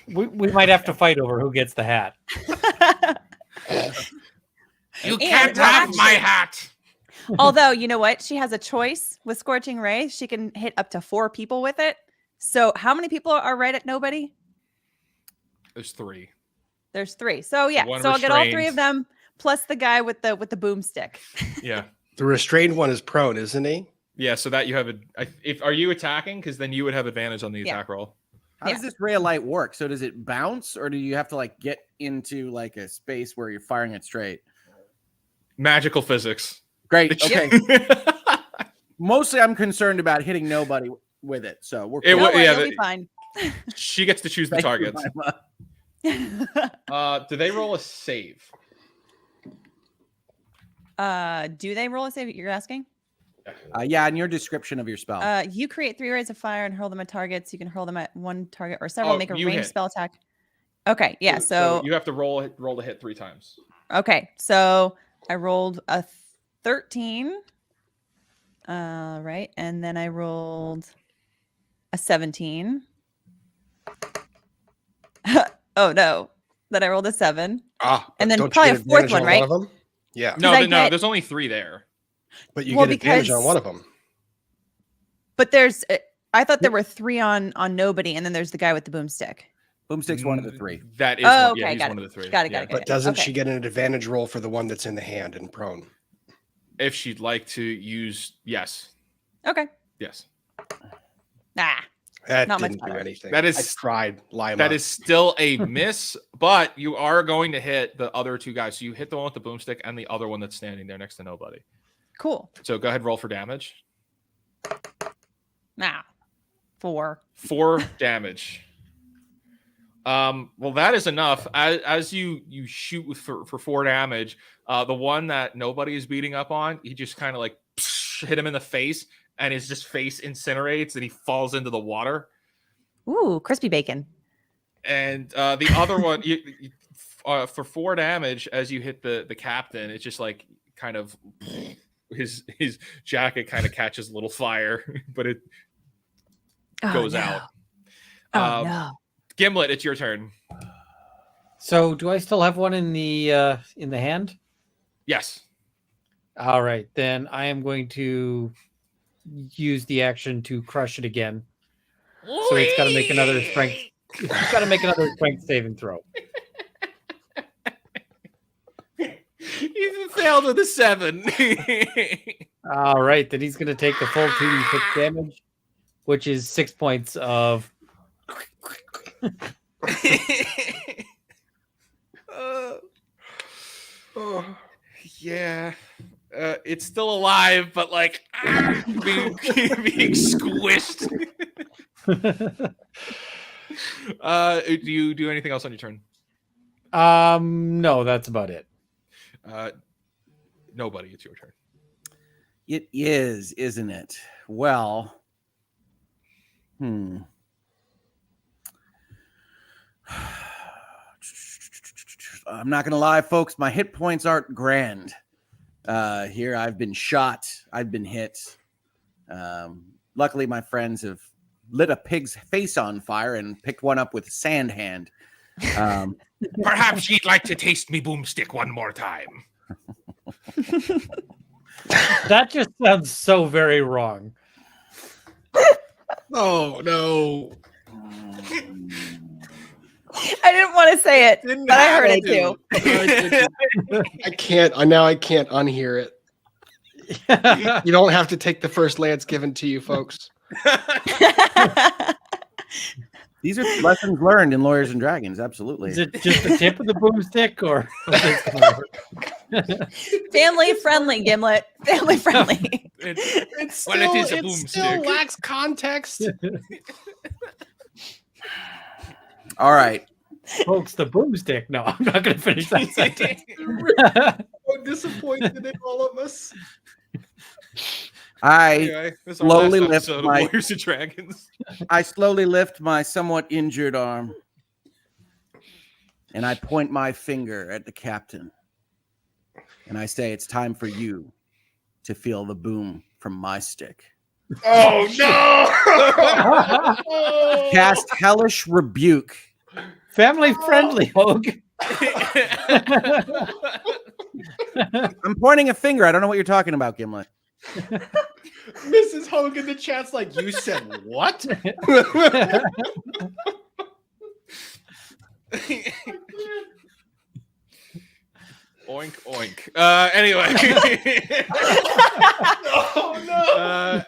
We might have to fight over who gets the hat. You can't have my hat. Although, you know what? She has a choice with Scorching Ray. She can hit up to 4 people with it. So how many people are right at nobody? There's 3. There's 3. So yeah. So I'll get all 3 of them plus the guy with the boomstick. Yeah. The restrained one is prone, isn't he? Yeah. So that you have are you attacking? Because then you would have advantage on the attack roll. How does this ray of light work? So does it bounce, or do you have to like get into like a space where you're firing it straight? Magical physics. Great. Okay. Mostly, I'm concerned about hitting nobody with it. So we're it'll be fine. She gets to choose the targets. Do they roll a save? Do they roll a save? You're asking? Yeah, in your description of your spell. You create 3 rays of fire and hurl them at targets. You can hurl them at one target or several. Make a ranged spell attack. Okay, yeah. So you have to roll to hit 3 times. Okay, so I rolled a 13. Right, and then I rolled a 17. Oh no! Then I rolled a 7. And then probably a 4th one, right? One yeah. No, there's only 3 there. But you get advantage on one of them. But there's, I thought there were 3 on nobody, and then there's the guy with the boomstick. Boomstick's one of the 3. That is, okay, he's one of the 3. Got it. But doesn't she get an advantage roll for the one that's in the hand and prone? If she'd like to use, yes. Okay. Yes. That not didn't much do anything. That is, I tried Lima. That is still a miss, but you are going to hit the other 2 guys. So you hit the one with the boomstick and the other one that's standing there next to nobody. Cool. So go ahead, roll for damage. 4. 4 damage. Well, that is enough. As you shoot for 4 damage, the one that nobody is beating up on, he just kind of like hit him in the face, and his just face incinerates, and he falls into the water. Ooh, crispy bacon. And the other one, for 4 damage, as you hit the captain, it's just like kind of his jacket kind of catches a little fire, but it goes out. Oh no. Gimlet, it's your turn. So do I still have one in the hand? Yes. All right, then I am going to use the action to crush it again. So it's got to make another strength. It's got to make another strength saving throw. You failed with a 7. All right, then he's going to take the full 2d6 damage, which is 6 points of. Yeah, it's still alive, but like being squished. Do you do anything else on your turn? No, that's about it. Nobody, it's your turn. It is, isn't it? Well, I'm not gonna lie, folks. My hit points aren't grand. Here, I've been shot. I've been hit. Luckily, my friends have lit a pig's face on fire and picked one up with a sand hand. Perhaps you'd like to taste me boomstick one more time. That just sounds so very wrong. Oh no. I didn't want to say it, but I heard it too. I can't. Now I can't unhear it. You don't have to take the first lance given to you, folks. These are lessons learned in Lawyers and Dragons. Absolutely. Is it just the tip of the boomstick, or? Family friendly, Gimlet. Family friendly. It still lacks context. All right. Folks, the boomstick. No, I'm not going to finish that sentence. So disappointed in all of us. I slowly lift my Warriors and Dragons. I slowly lift my somewhat injured arm, and I point my finger at the captain, and I say, "It's time for you to feel the boom from my stick." Oh no! Cast Hellish Rebuke. Family friendly, Hoeg. I'm pointing a finger. I don't know what you're talking about, Gimlet. Mrs. Hoeg in the chat's like, you said what? Oink oink. Anyway. Oh no.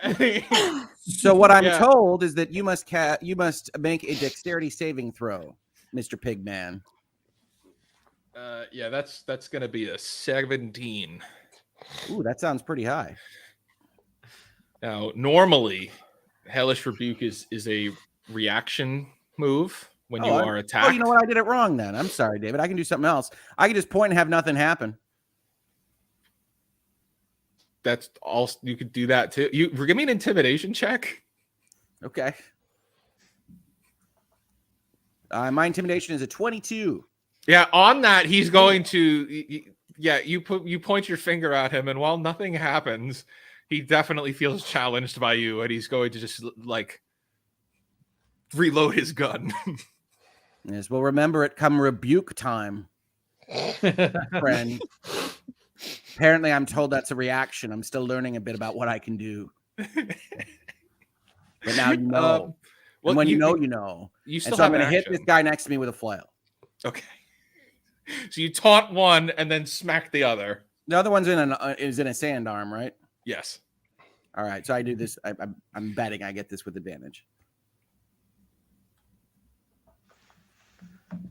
So what I'm told is that you must make a dexterity saving throw, Mr. Pigman. Yeah, that's gonna be a 17. Ooh, that sounds pretty high. Now, normally, Hellish Rebuke is a reaction move when you are attacked. Oh, you know what? I did it wrong then. I'm sorry, David. I can do something else. I can just point and have nothing happen. That's all. You could do that too. Give me an intimidation check. Okay. My intimidation is a 22. Yeah, on that, he's going to. Yeah, you point your finger at him, and while nothing happens, he definitely feels challenged by you, and he's going to just like reload his gun. Yes, well, remember it come rebuke time, friend. Apparently, I'm told that's a reaction. I'm still learning a bit about what I can do. But now you know. Well, and when you know, you know. You still and so I'm have going to hit this guy next to me with a flail. Okay. So you taunt one and then smack the other. The other one's is in a sand arm, right? Yes. All right. So I do this. I'm betting I get this with advantage.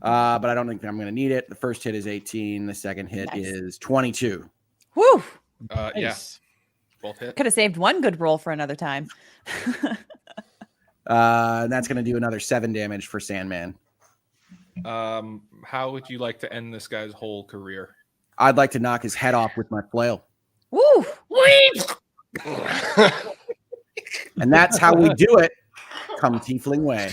But I don't think I'm going to need it. The first hit is 18. The second hit is 22. Woo! Yes. Both hit. Could have saved one good roll for another time. And that's going to do another 7 damage for Sandman. How would you like to end this guy's whole career? I'd like to knock his head off with my flail. Woo! And that's how we do it. Come Tiefling way.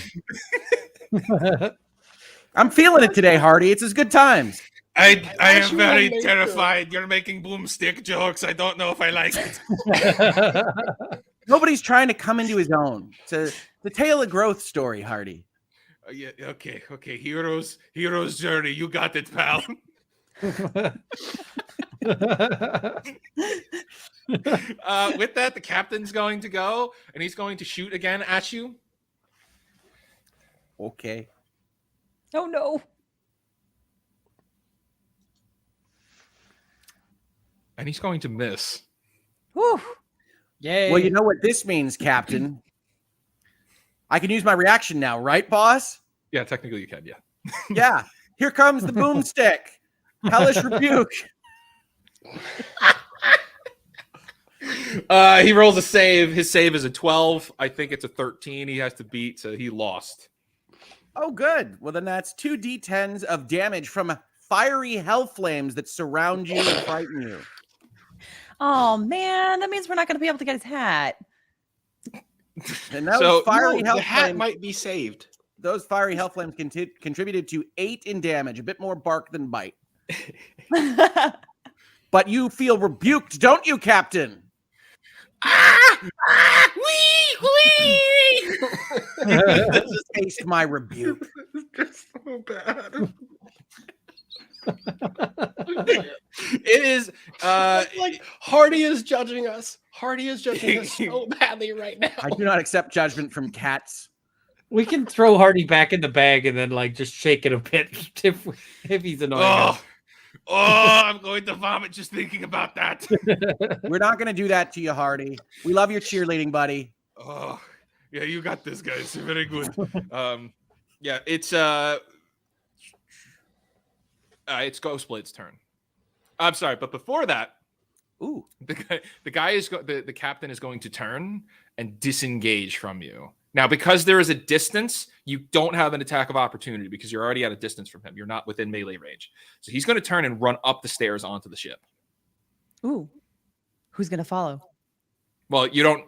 I'm feeling it today, Hardy. It's as good times. I am very terrified. You're making boomstick jokes. I don't know if I like it. Nobody's trying to come into his own. It's the tale of growth story, Hardy. Yeah. Okay. Hero's journey. You got it, pal. With that, the captain's going to go, and he's going to shoot again at you. Okay. Oh no. And he's going to miss. Woo. Yay. Well, you know what this means, Captain. I can use my reaction now, right, boss? Yeah, technically you can, yeah. Yeah. Here comes the boomstick. Hellish Rebuke. He rolls a save. His save is a 12. I think it's a 13 he has to beat, so he lost. Oh, good. Well, then that's 2 D10s of damage from fiery hell flames that surround you and frighten you. Oh man, that means we're not going to be able to get his hat. And those the hat might be saved. Those fiery hell flames contributed to 8 in damage, a bit more bark than bite. But you feel rebuked, don't you, Captain? This is taste my rebuke. It's so bad. It is like Hardy is judging us. Hardy is judging us so badly right now. I do not accept judgment from cats. We can throw Hardy back in the bag and then like just shake it a bit if he's annoying. Oh, Oh, I'm going to vomit just thinking about that. We're not going to do that to you, Hardy. We love your cheerleading, buddy. Oh, yeah, you got this, guys. Very good. Yeah, it's Ghostblade's turn. I'm sorry, but before that, ooh, the captain is going to turn and disengage from you. Now, because there is a distance, you don't have an attack of opportunity because you're already at a distance from him. You're not within melee range. So he's going to turn and run up the stairs onto the ship. Ooh. Who's going to follow? Well, you don't.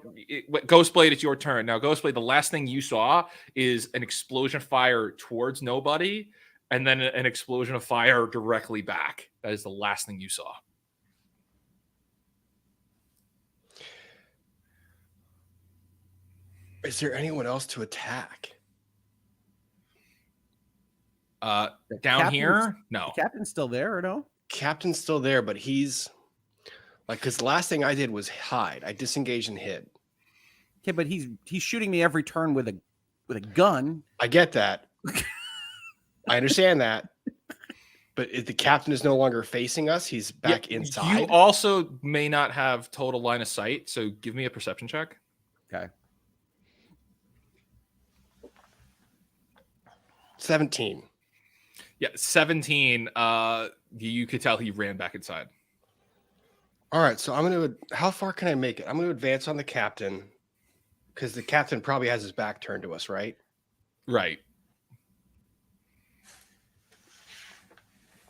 Ghostblade, it's your turn. Now, Ghostblade, the last thing you saw is an explosion of fire towards nobody, and then an explosion of fire directly back. That is the last thing you saw. Is there anyone else to attack? Down here? No. The captain's still there or no? Captain's still there, but he's like, because the last thing I did was hide. I disengaged and hid. Okay, but he's shooting me every turn with a gun. I get that. I understand that. But if the captain is no longer facing us, he's back inside. You also may not have total line of sight, so give me a perception check. Okay. 17. Yeah, 17. You could tell he ran back inside. All right, so how far can I make it? I'm going to advance on the captain because the captain probably has his back turned to us, right? Right.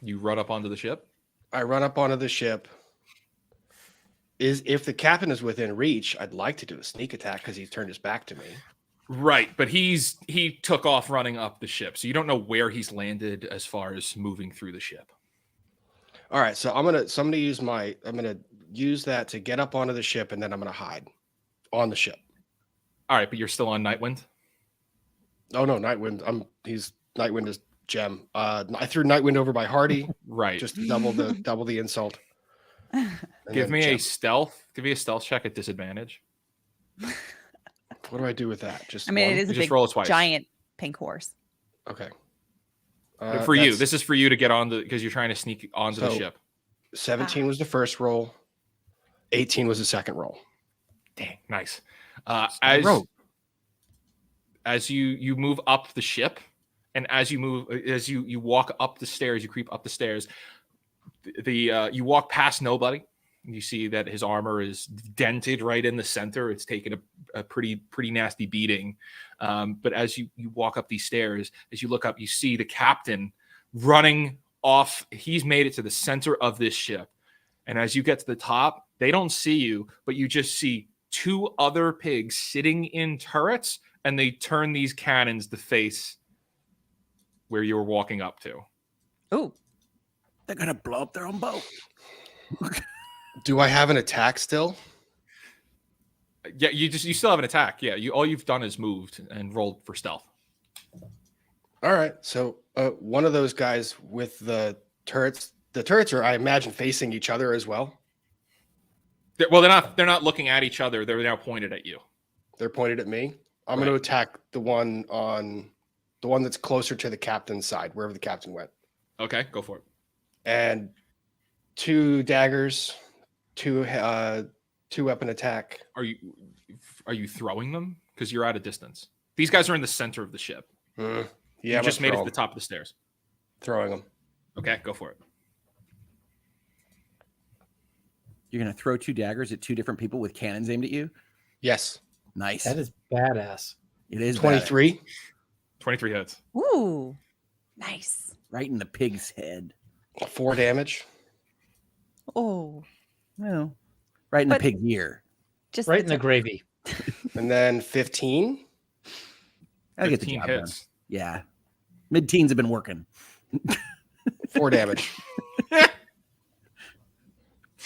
You run up onto the ship? I run up onto the ship. If the captain is within reach, I'd like to do a sneak attack because he's turned his back to me. Right, but he took off running up the ship, so you don't know where he's landed as far as moving through the ship. All right, so I'm gonna use that to get up onto the ship, and then I'm gonna hide on the ship. All right, but you're still on Nightwind? Oh no, Nightwind. Nightwind is gem. I threw Nightwind over by Hardy. Right. Just double the insult. Give me a stealth check at disadvantage. What do I do with that? It is a big roll it twice. Giant pink horse. Okay. For you, this is for you to get on because you're trying to sneak onto the ship. 17 was the first roll. 18 was the second roll. Dang, nice. As you move up the ship, and as you walk up the stairs, you creep up the stairs. You walk past nobody. You see that his armor is dented right in the center. It's taken a pretty nasty beating. But as you walk up these stairs, as you look up, you see the captain running off. He's made it to the center of this ship. And as you get to the top, they don't see you, but you just see two other pigs sitting in turrets, and they turn these cannons to face where you were walking up to. Oh, they're going to blow up their own boat. Do I have an attack still? Yeah, you still have an attack. Yeah, all you've done is moved and rolled for stealth. All right. So one of those guys with the turrets are, I imagine, facing each other as well. They're not looking at each other. They're now pointed at you. They're pointed at me. I'm going to attack the one that's closer to the captain's side, wherever the captain went. Okay, go for it. And 2 daggers, 2 weapon attack. Are you throwing them? Because you're at a distance. These guys are in the center of the ship. Yeah, you just made it to the top of the stairs. Throwing them. Okay, go for it. You're going to throw 2 daggers at 2 different people with cannons aimed at you? Yes. Nice. That is badass. It is 23. Badass. 23 hits. Ooh, nice. Right in the pig's head. 4 damage. Oh, Well, right in the pig's ear. Just right in the gravy. And then 15. I'll get the 15 job hits. done. Yeah. Mid-teens have been working. 4 damage.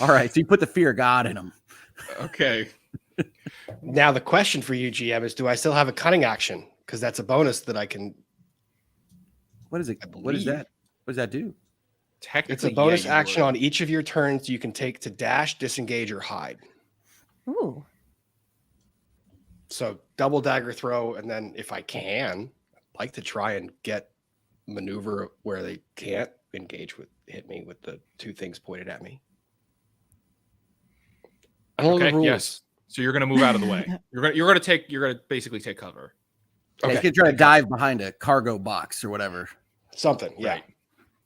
All right. So you put the fear of God in them. Okay. Now the question for you, GM, is do I still have a cunning action? Because that's a bonus that I can. What is it? What is that? What does that do? Technically, it's a bonus action on each of your turns you can take to dash, disengage, or hide. Ooh. So double dagger throw, and then if I can, I'd like to try and get maneuver where they can't hit me with the two things pointed at me. I don't know the rules. Yes. So you're gonna move out of the way. You're gonna basically take cover. Okay. You can try to dive behind a cargo box or whatever. Something, yeah. Right.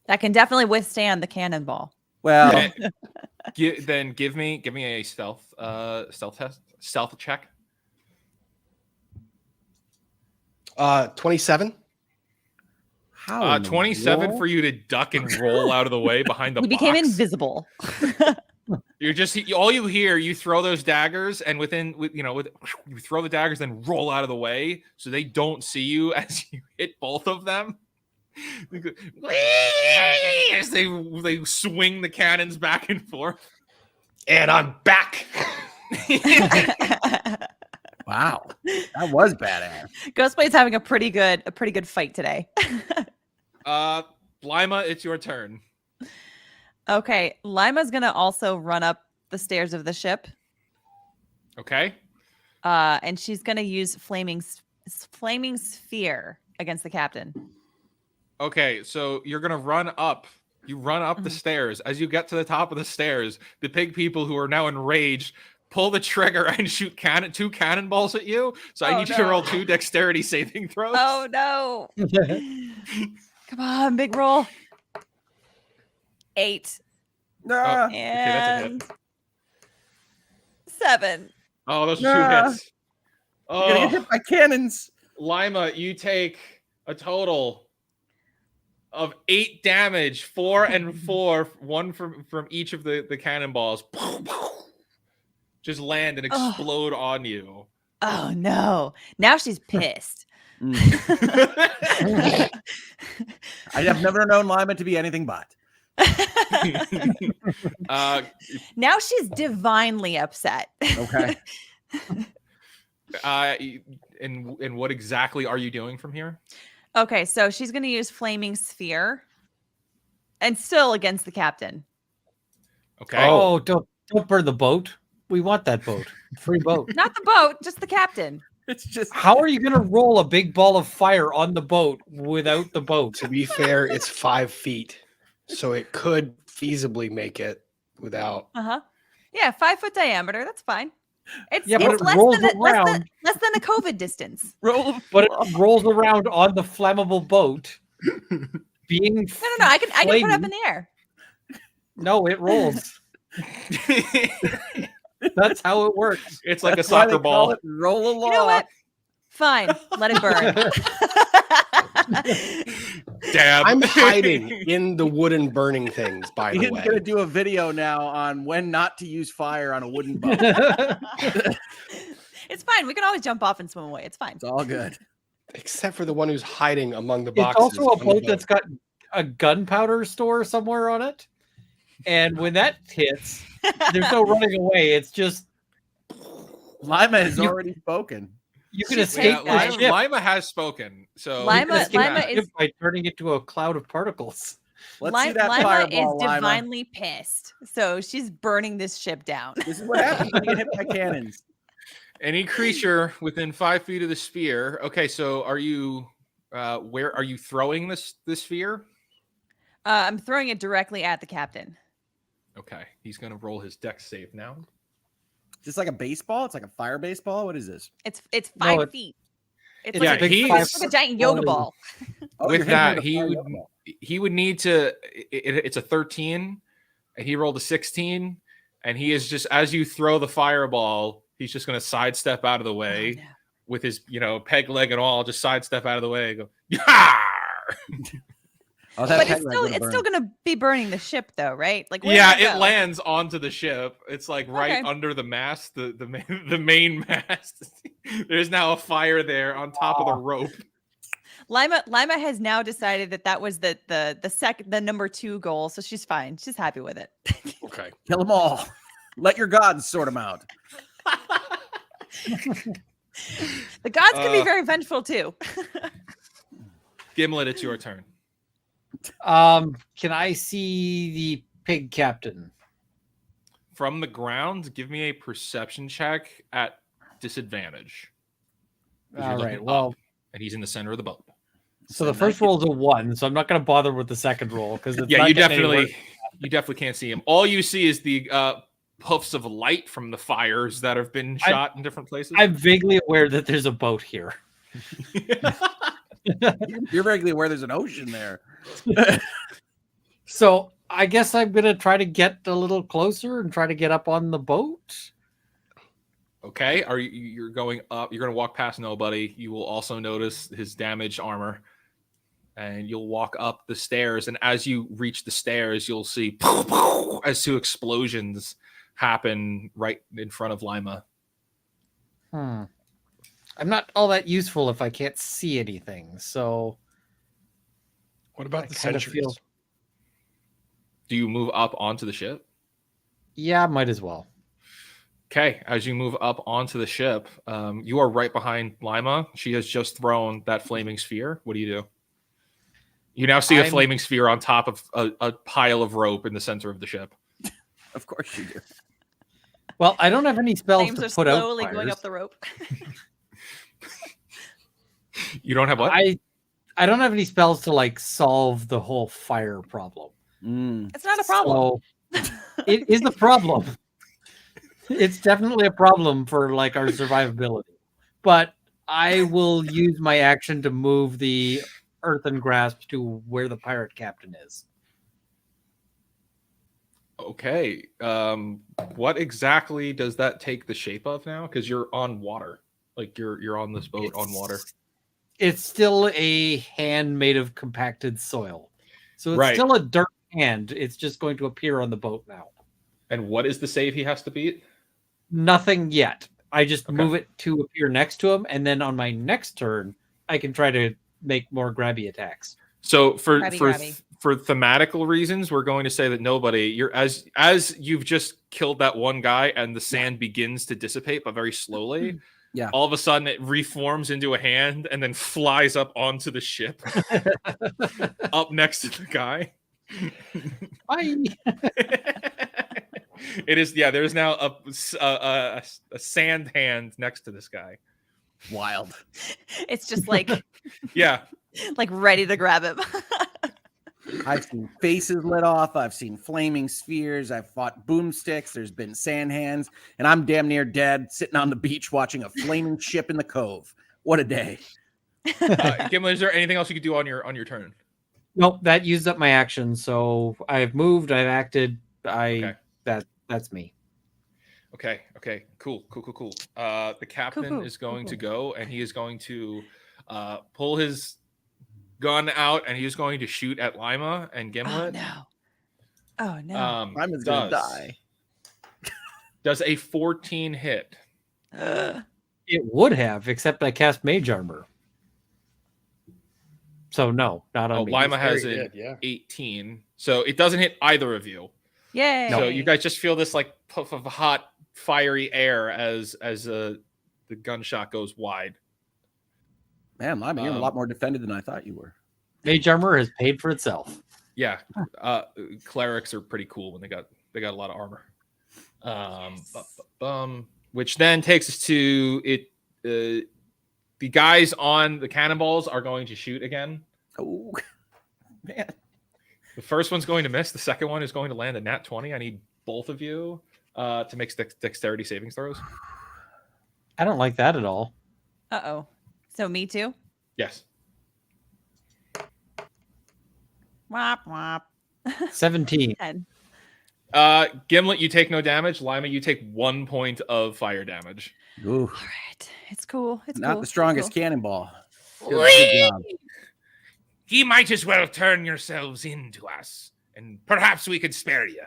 That can definitely withstand the cannonball. Well, then give me a stealth check. 27. how? 27 for you to duck and roll out of the way behind the We box. became invisible. You're just all you hear. You throw those daggers, and you throw the daggers, then roll out of the way so they don't see you as you hit both of them. As they swing the cannons back and forth, And I'm back. Wow, that was badass. Ghostblade's having a pretty good fight today. Lima, it's your turn. Okay, Lima's gonna also run up the stairs of the ship. Okay. And she's gonna use flaming sphere against the captain. Okay, so you're gonna run up. You run up the stairs. As you get to the top of the stairs, the pig people who are now enraged pull the trigger and shoot two cannonballs at you. So I need you to roll 2 dexterity saving throws. Oh no! Come on, big roll. 8 Nah. Okay, that's a and 7. Oh, those Nah. are 2 hits. You're gonna get Oh, hit by cannons. Lima, you take a total of 8 damage, 4 and 4, 1 from each of the cannonballs. Just land and explode on you. Oh no! Now she's pissed. I have never known Lima to be anything but. Now she's divinely upset. Okay. And what exactly are you doing from here? Okay, so she's going to use flaming sphere, and still against the captain. Okay. Oh, don't burn the boat. We want that boat. Free boat. Not the boat, just the captain. It's just How are you going to roll a big ball of fire on the boat without the boat? To be fair, it's 5 feet. So it could feasibly make it without. Yeah, 5-foot diameter. That's fine. It's Yeah, but it's it less rolls than around. less than a COVID distance. roll. But it rolls around on the flammable boat. Being No. I can put it up in the air. No, it rolls. That's how it works. It's like That's a why soccer they call ball. it roll along. You know what? Fine, let it burn. Dab. I'm hiding in the wooden burning things, by the Ian's way. gonna do a video now on when not to use fire on a wooden boat. It's fine. We can always jump off and swim away. It's fine. It's all good. Except for the one who's hiding among the It's boxes. also a on the boat that's got a gunpowder store somewhere on it. And when that hits, there's no running away. It's just Lima has already spoken. you can She's escape Yeah, the ship. Lima has spoken. So Lima- You can escape Lima the is- ship by turning it to a cloud of particles. Let's see that Lima fireball, is Lima. divinely pissed, so she's burning this ship down. This is what happens when you get hit by cannons. any creature within 5 feet of the sphere. Okay, so are you where are you throwing this sphere? I'm throwing it directly at the captain. Okay, he's gonna roll his dex save now. Just like a baseball? It's like a fire baseball? What is this? It's 5 No, feet. It's it's a like, big it's like a giant yoga ball. Oh, With you're hitting that, with a fire ball. he would need to. It's a 13, and he rolled a 16, and he is just as you throw the fireball, he's just gonna sidestep out of the way with his peg leg and all, just sidestep out of the way. And go, Yar! Oh, that But peg it's leg still would've it's still burned. gonna be burning the ship though, right? Like where Yeah, did it go? lands onto the ship. It's like right Okay. under the mast, the main mast. There's now a fire there on top of the rope. Lima has now decided that was the number 2 goal, so she's fine. She's happy with it. Okay. Kill them all. Let your gods sort them out. The gods can be very vengeful too. Gimlet, it's your turn. Can I see the pig captain? From the ground, give me a perception check at disadvantage. 'Cause you're All looking right. Well, up, and he's in the center of the boat. So the first roll is a 1, so I'm not going to bother with the second roll because you definitely can't see him. All you see is the puffs of light from the fires that have been shot in different places. I'm vaguely aware that there's a boat here. You're vaguely aware there's an ocean there. So I guess I'm going to try to get a little closer and try to get up on the boat. Okay, you're going up? You're going to walk past nobody. You will also notice his damaged armor, and you'll walk up the stairs. And as you reach the stairs, you'll see as 2 explosions happen right in front of Lima. I'm not all that useful if I can't see anything. So, what about the sentries? Do you move up onto the ship? Yeah, might as well. Okay, as you move up onto the ship, you are right behind Lima. She has just thrown that flaming sphere. What do you do? You now see a flaming sphere on top of a pile of rope in the center of the ship. Of course you do. Well, I don't have any spells Flames to are put out slowly fires. going up the rope. You don't have what? I don't have any spells to like solve the whole fire problem. It's not a problem. So it is a problem. It's definitely a problem for like our survivability. But I will use my action to move the earthen grasp to where the pirate captain is. Okay. What exactly does that take the shape of now? Because you're on water. Like you're on this boat on water. It's still a hand made of compacted soil. So it's still a dirt hand. It's just going to appear on the boat now. And what is the save he has to beat? Nothing yet. I just move it to appear next to him, and then on my next turn, I can try to make more grabby attacks. So for thematical reasons, we're going to say that nobody. You're as you've just killed that one guy, and the sand begins to dissipate, but very slowly. Yeah. All of a sudden, it reforms into a hand and then flies up onto the ship, up next to the guy. Bye. It is, yeah. There's now a sand hand next to this guy. Wild. It's just like, yeah, like ready to grab him. I've seen faces lit off. I've seen flaming spheres. I've fought boomsticks. There's been sand hands, and I'm damn near dead, sitting on the beach watching a flaming ship in the cove. What a day! Gimli, is there anything else you could do on your turn? Nope, that used up my action. So I've moved. I've acted. That's me. Okay. Cool. The captain is going to go, and he is going to pull his gun out, and he is going to shoot at Lima and Gimlet. Oh no! Lima's gonna die. Does a 14 hit? It would have, except I cast mage armor. So no, not on me. Lima has an 18, so it doesn't hit either of you. Yay! So you guys just feel this like puff of hot, fiery air as the gunshot goes wide. Man, Lima, you're a lot more defended than I thought you were. Mage armor has paid for itself. Yeah, clerics are pretty cool when they got a lot of armor. Which then takes us to it. The guys on the cannonballs are going to shoot again. Oh man! The first one's going to miss. The second one is going to land a nat 20. I need both of you to make dexterity saving throws. I don't like that at all. Uh-oh. So me too? Yes. Wop, wop. 17. 10. Gimlet, you take no damage. Lima, you take 1 point of fire damage. Ooh. All right. It's cool. It's Not cool. the strongest cannonball. Good job. Ye might as well turn yourselves in to us, and perhaps we could spare you.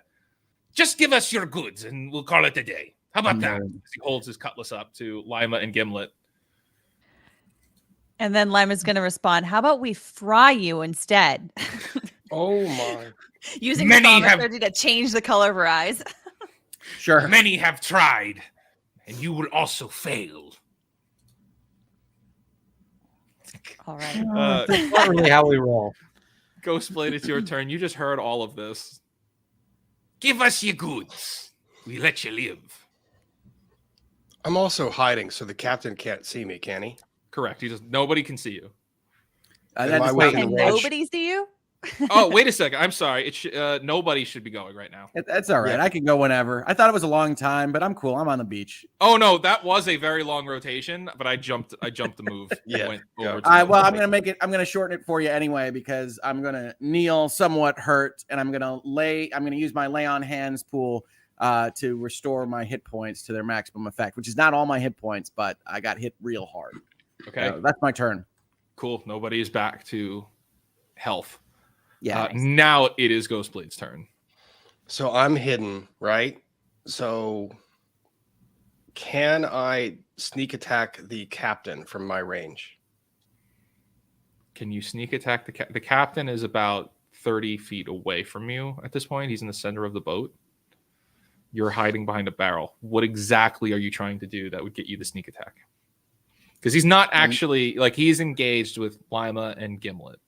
Just give us your goods, and we'll call it a day. How about that? As he holds his cutlass up to Lima and Gimlet. And then Lima's going to respond, how about we fry you instead? Oh, my. Using thaumaturgy to change the color of her eyes. Sure. Many have tried, and you will also fail. All right. That's not really how we roll. Ghostblade, it's your turn. You just heard all of this. Give us your goods. We let you live. I'm also hiding, so the captain can't see me, can he? Correct. Nobody can see you. Can nobody see you? Oh, wait a second. I'm sorry. Nobody should be going right now. That's all right. Yeah. I can go whenever. I thought it was a long time, but I'm cool. I'm on the beach. Oh no, that was a very long rotation, but I jumped the move. Yeah. Went over I'm gonna shorten it for you anyway, because I'm gonna kneel somewhat hurt, and I'm gonna use my lay on hands pool to restore my hit points to their maximum effect, which is not all my hit points, but I got hit real hard. Okay. That's my turn. Cool. Nobody is back to health. Yeah. Now it is Ghostblade's turn. So I'm hidden, right? So can I sneak attack the captain from my range? Can you sneak attack the captain? Is about 30 feet away from you at this point. He's in the center of the boat. You're hiding behind a barrel. What exactly are you trying to do that would get you the sneak attack? Because he's not actually he's engaged with Lima and Gimlet.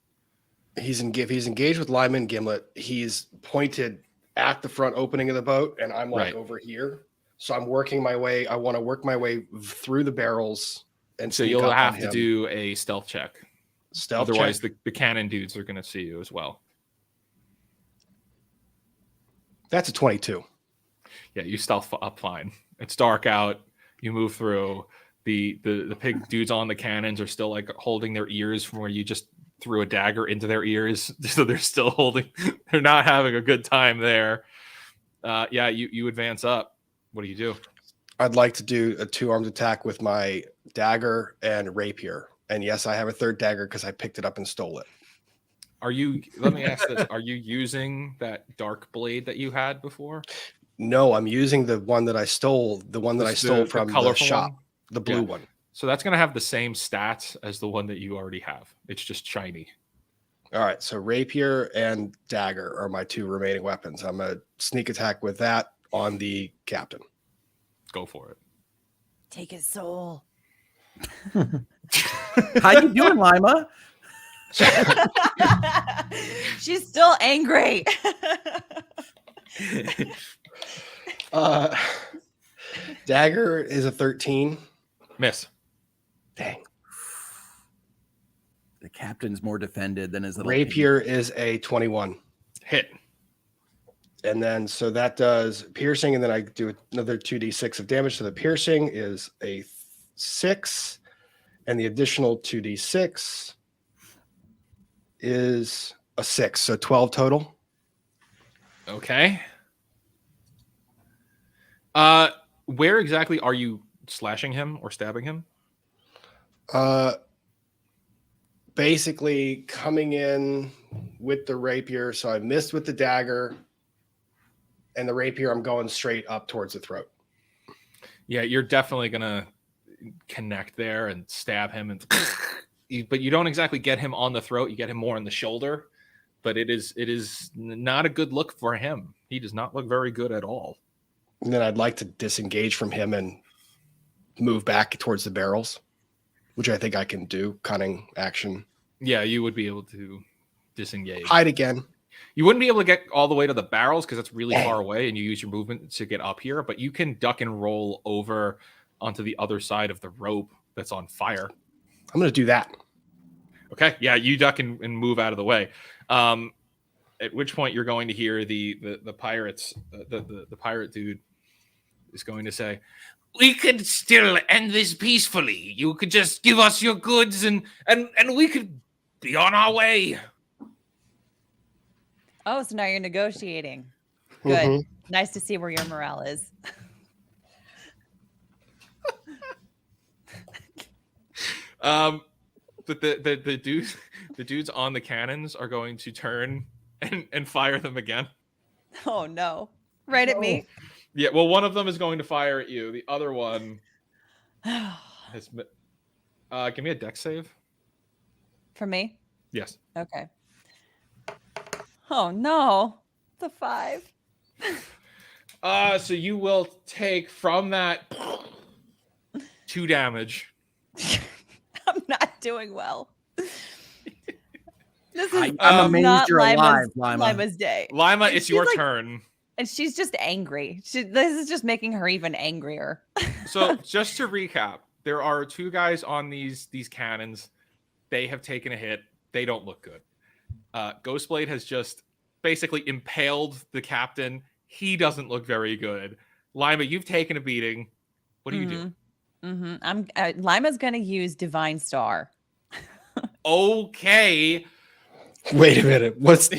He's engaged with Lima and Gimlet. He's pointed at the front opening of the boat, and I'm over here. So I'm working my way. I want to work my way through the barrels, and so you'll have to do a stealth check. Otherwise, the cannon dudes are going to see you as well. That's a 22. Yeah, you stealth up fine. It's dark out. You move through. The pig dudes on the cannons are still holding their ears from where you just threw a dagger into their ears, so they're still holding. They're not having a good time there. You advance up. What do you do? I'd like to do a 2-armed attack with my dagger and rapier. And yes, I have a third dagger because I picked it up and stole it. Let me ask this. Are you using that dark blade that you had before? No, I'm using the one that I stole. The one that I stole from the shop. One? The blue one. So that's going to have the same stats as the one that you already have. It's just shiny. All right. So rapier and dagger are my 2 remaining weapons. I'm going to sneak attack with that on the captain. Go for it. Take his soul. How you doing, Lima? She's still angry. Dagger is a 13. Miss. Dang. The captain's more defended than his little rapier is a 21. Hit. And then so that does piercing, and then I do another 2d6 of damage. So the piercing is a 6, and the additional 2d6 is a 6. So 12 total. Okay. Where exactly are you slashing him or stabbing him? Basically coming in with the rapier. So I missed with the dagger, and the rapier, I'm going straight up towards the throat. Yeah, you're definitely gonna connect there and stab him, but you don't exactly get him on the throat. You get him more on the shoulder, but it is not a good look for him. He does not look very good at all. And then I'd like to disengage from him and move back towards the barrels, which I think I can do. Cunning action. Yeah, you would be able to disengage. Hide again. You wouldn't be able to get all the way to the barrels because it's really far away, and you use your movement to get up here, but you can duck and roll over onto the other side of the rope that's on fire. I'm going to do that. Okay. Yeah, you duck and move out of the way. At which point you're going to hear the pirates, the pirate dude is going to say, "We could still end this peacefully. You could just give us your goods and we could be on our way." Oh, so now you're negotiating. Good. Mm-hmm. Nice to see where your morale is. But the dudes on the cannons are going to turn and fire them again. Oh no. Right at me. Yeah, well, one of them is going to fire at you. The other one has give me a dex save. For me? Yes. Okay. Oh no. The 5. So you will take from that 2 damage. I'm not doing well. This is I'm amazed not you're alive, Lima. Lima's day. Lima, And it's your she's turn. And she's just angry. This is just making her even angrier. So just to recap, there are 2 guys on these cannons. They have taken a hit. they don't look good. Ghostblade has just basically impaled the captain. He doesn't look very good. Lima, you've taken a beating. What do you do? Lima's going to use Divine Star. Okay. Wait a minute. What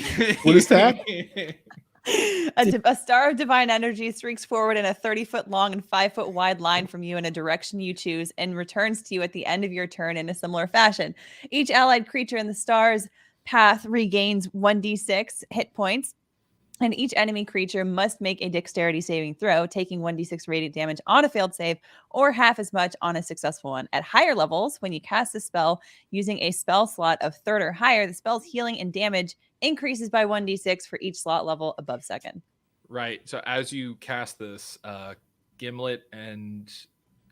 is that? A star of divine energy streaks forward in a 30-foot long and 5-foot wide line from you in a direction you choose and returns to you at the end of your turn in a similar fashion. Each allied creature in the star's path regains 1d6 hit points, and each enemy creature must make a dexterity saving throw, taking 1d6 radiant damage on a failed save or half as much on a successful one. At higher levels, when you cast a spell using a spell slot of 3rd or higher, the spell's healing and damage increases by 1d6 for each slot level above 2nd. Right. So as you cast this, Gimlet and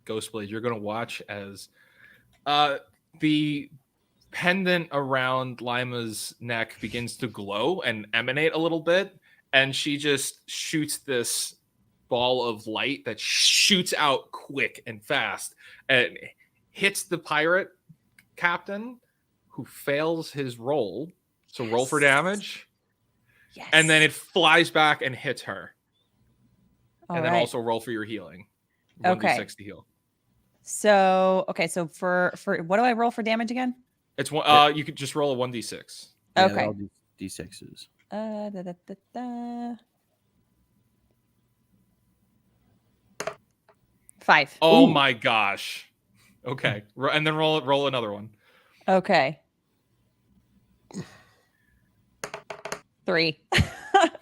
Ghostblade, you're going to watch as the pendant around Lima's neck begins to glow and emanate a little bit. And she just shoots this ball of light that shoots out quick and fast and hits the pirate captain, who fails his roll. So roll for damage. Yes. And then it flies back and hits her. All and right. then also roll for your healing. Okay. 1d6 to heal. So, okay. So for what do I roll for damage again? It's one. You could just roll a 1d6. Yeah, Okay. they're all D6s. 5. Oh Ooh. my gosh. Okay. And then roll another one. Okay. 3.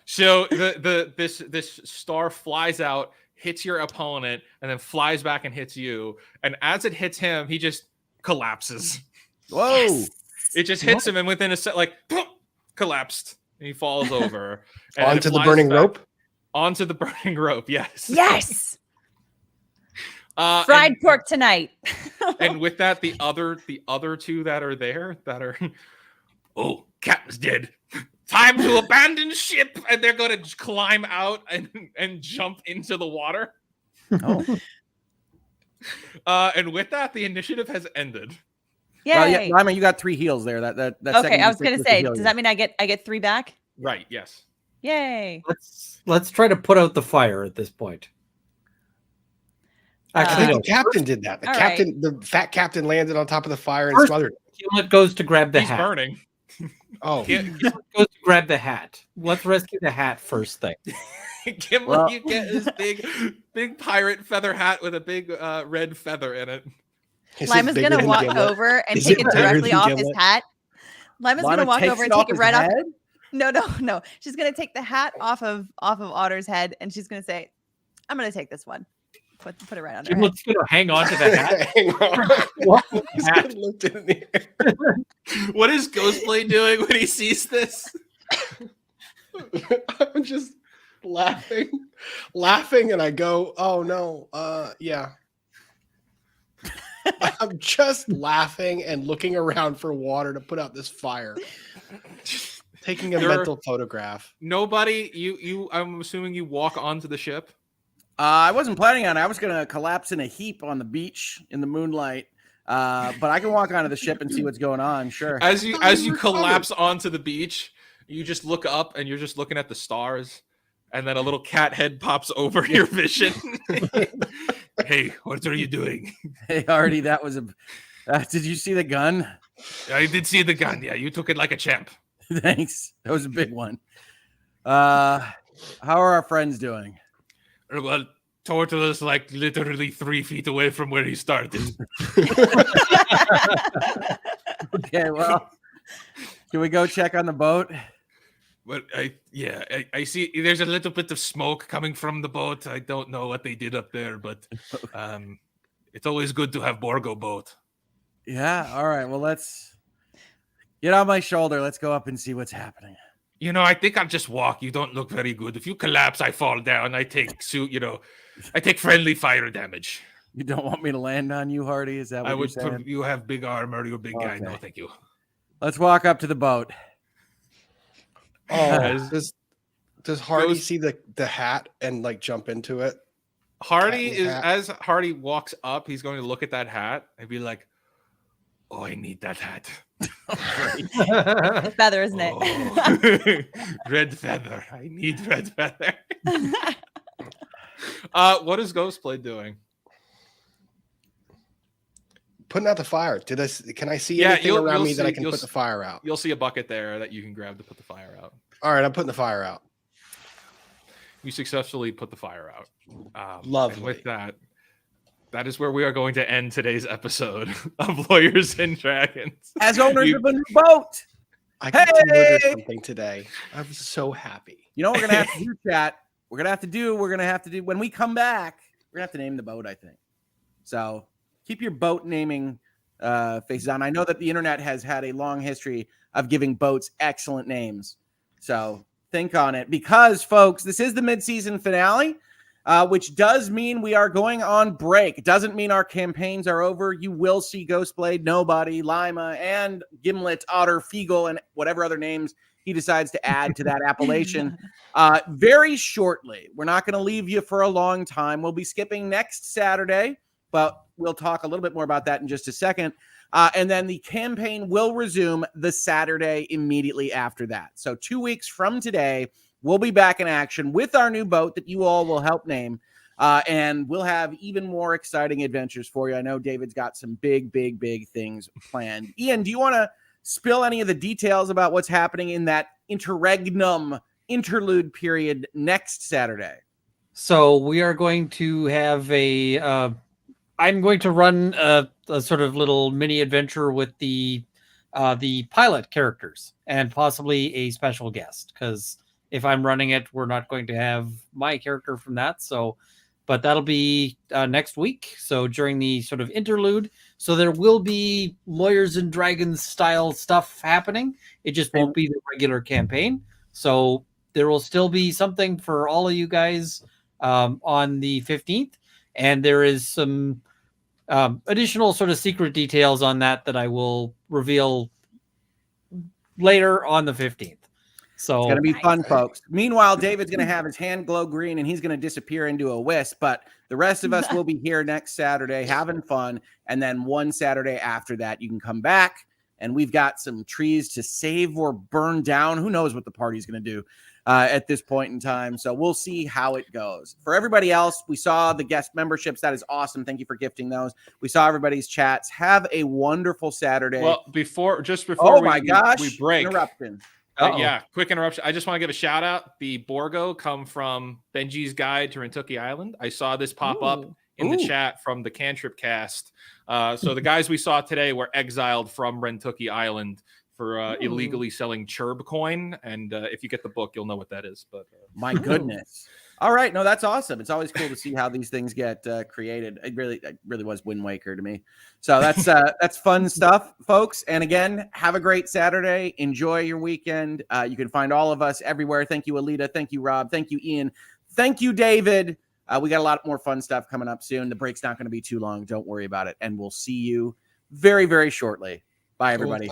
So this star flies out, hits your opponent, and then flies back and hits you. And as it hits him, he just collapses. Whoa! Yes. It just hits him, and within a set, like boom, collapsed, and he falls over. And Onto it the flies burning back. rope? Onto the burning rope. Yes. Yes. And Pork tonight. And with that, the other two that are there that are, oh, captain's dead. Time to abandon ship, and they're going to climb out and jump into the water. Oh. And with that, the initiative has ended. Yay. I mean, you got 3 heals there. That Okay, I was gonna say, does that that mean I get 3 back? Right. Yes. Yay. Let's try to put out the fire at this point. I Actually, think no. the captain did that. The All captain, the fat captain, landed on top of the fire and First- smothered it. Gimlet goes to grab the He's hat. burning. Oh, Gimlet goes to grab the hat. Let's rescue the hat first thing. Gimlet, Well- you get this big pirate feather hat with a big red feather in it. is it Lima's bigger gonna than walk Gimlet? over and Is take it it bigger directly than off his Gimlet? hat. Lima's gonna walk over and take it right off. Head? No. She's gonna take the hat off of Otter's head, and she's gonna say, "I'm gonna take this one. Put it right on her head." Gimlet's gonna hang on to the hat. Hang on. Walk the He's hat. gonna lift it in the air. What is Ghostblade doing when he sees this? I'm just laughing, and I go, "Oh no, yeah." I'm just laughing and looking around for water to put out this fire. Taking a mental photograph. Nobody. You. I'm assuming you walk onto the ship. I wasn't planning on it. I was going to collapse in a heap on the beach in the moonlight. But I can walk onto the ship and see what's going on. Sure. As you collapse onto the beach, you just look up and you're just looking at the stars, and then a little cat head pops over your vision. Hey, what are you doing? Hey, Artie, that was a. Did you see the gun? I did see the gun. Yeah, you took it like a champ. Thanks. That was a big one. How are our friends doing? Well, Turtle is like literally 3 feet away from where he started. Okay, well, can we go check on the boat? But I see there's a little bit of smoke coming from the boat. I don't know what they did up there, but it's always good to have Borgo boat. Yeah. All right. Well, let's get on my shoulder. Let's go up and see what's happening. You know, I think I'll just walk. You don't look very good. If you collapse, I fall down. I take I take friendly fire damage. You don't want me to land on you, Hardy? Is that what I you're would. saying? You have big armor. You're a big guy. Okay. No, thank you. Let's walk up to the boat. Oh, does Hardy see the hat and like jump into it? Hardy Cat in is hat. as Hardy walks up, he's going to look at that hat and be like, "Oh, I need that hat." Feather, isn't it? Red feather. I need red feather. What is Ghostblade doing? Putting out the fire. Can I see anything around me that I can put the fire out? You'll see a bucket there that you can grab to put the fire out. All right, I'm putting the fire out. You successfully put the fire out. Lovely. With that is where we are going to end today's episode of Lawyers and Dragons. As owners of a new boat. I got to order something today. I'm so happy. You know what we're going to have to do, chat? We're going to have to do, when we come back, we're going to have to name the boat, I think. So keep your boat naming faces on. I know that the internet has had a long history of giving boats excellent names. So think on it. Because, folks, this is the mid-season finale. Which does mean we are going on break. It doesn't mean our campaigns are over. You will see Ghostblade, Nobody, Lima, and Gimlet, Otter, Feagle, and whatever other names he decides to add to that appellation very shortly. We're not going to leave you for a long time. We'll be skipping next Saturday, but we'll talk a little bit more about that in just a second. And then the campaign will resume the Saturday immediately after that. So 2 weeks from today, we'll be back in action with our new boat that you all will help name. And we'll have even more exciting adventures for you. I know David's got some big things planned. Ian, do you want to spill any of the details about what's happening in that interregnum interlude period next Saturday? So we are going to have I'm going to run a sort of little mini adventure with the pilot characters and possibly a special guest, because if I'm running it, we're not going to have my character from that. So, but that'll be next week. So during the sort of interlude, so there will be Lawyers and Dragons style stuff happening. It just won't be the regular campaign. So there will still be something for all of you guys on the 15th. And there is some additional sort of secret details on that I will reveal later on the 15th. So it's going to be fun, folks. Meanwhile, David's going to have his hand glow green and he's going to disappear into a wisp. But the rest of us will be here next Saturday having fun. And then one Saturday after that, you can come back and we've got some trees to save or burn down. Who knows what the party's going to do at this point in time. So we'll see how it goes. For everybody else, we saw the guest memberships. That is awesome. Thank you for gifting those. We saw everybody's chats. Have a wonderful Saturday. Well, before we break. Interruption. Yeah, quick interruption. I just want to give a shout out. The Borgo come from Benji's Guide to Rentucky Island. I saw this pop up in the chat from the Cantrip cast. So the guys we saw today were exiled from Rentucky Island for illegally selling Churb coin. And if you get the book, you'll know what that is. But my goodness. All right. No, that's awesome. It's always cool to see how these things get created. It really was Wind Waker to me. So that's fun stuff, folks. And again, have a great Saturday. Enjoy your weekend. You can find all of us everywhere. Thank you, Alyte. Thank you, Rob. Thank you, Ian. Thank you, David. We got a lot more fun stuff coming up soon. The break's not going to be too long. Don't worry about it. And we'll see you very, very shortly. Bye, everybody.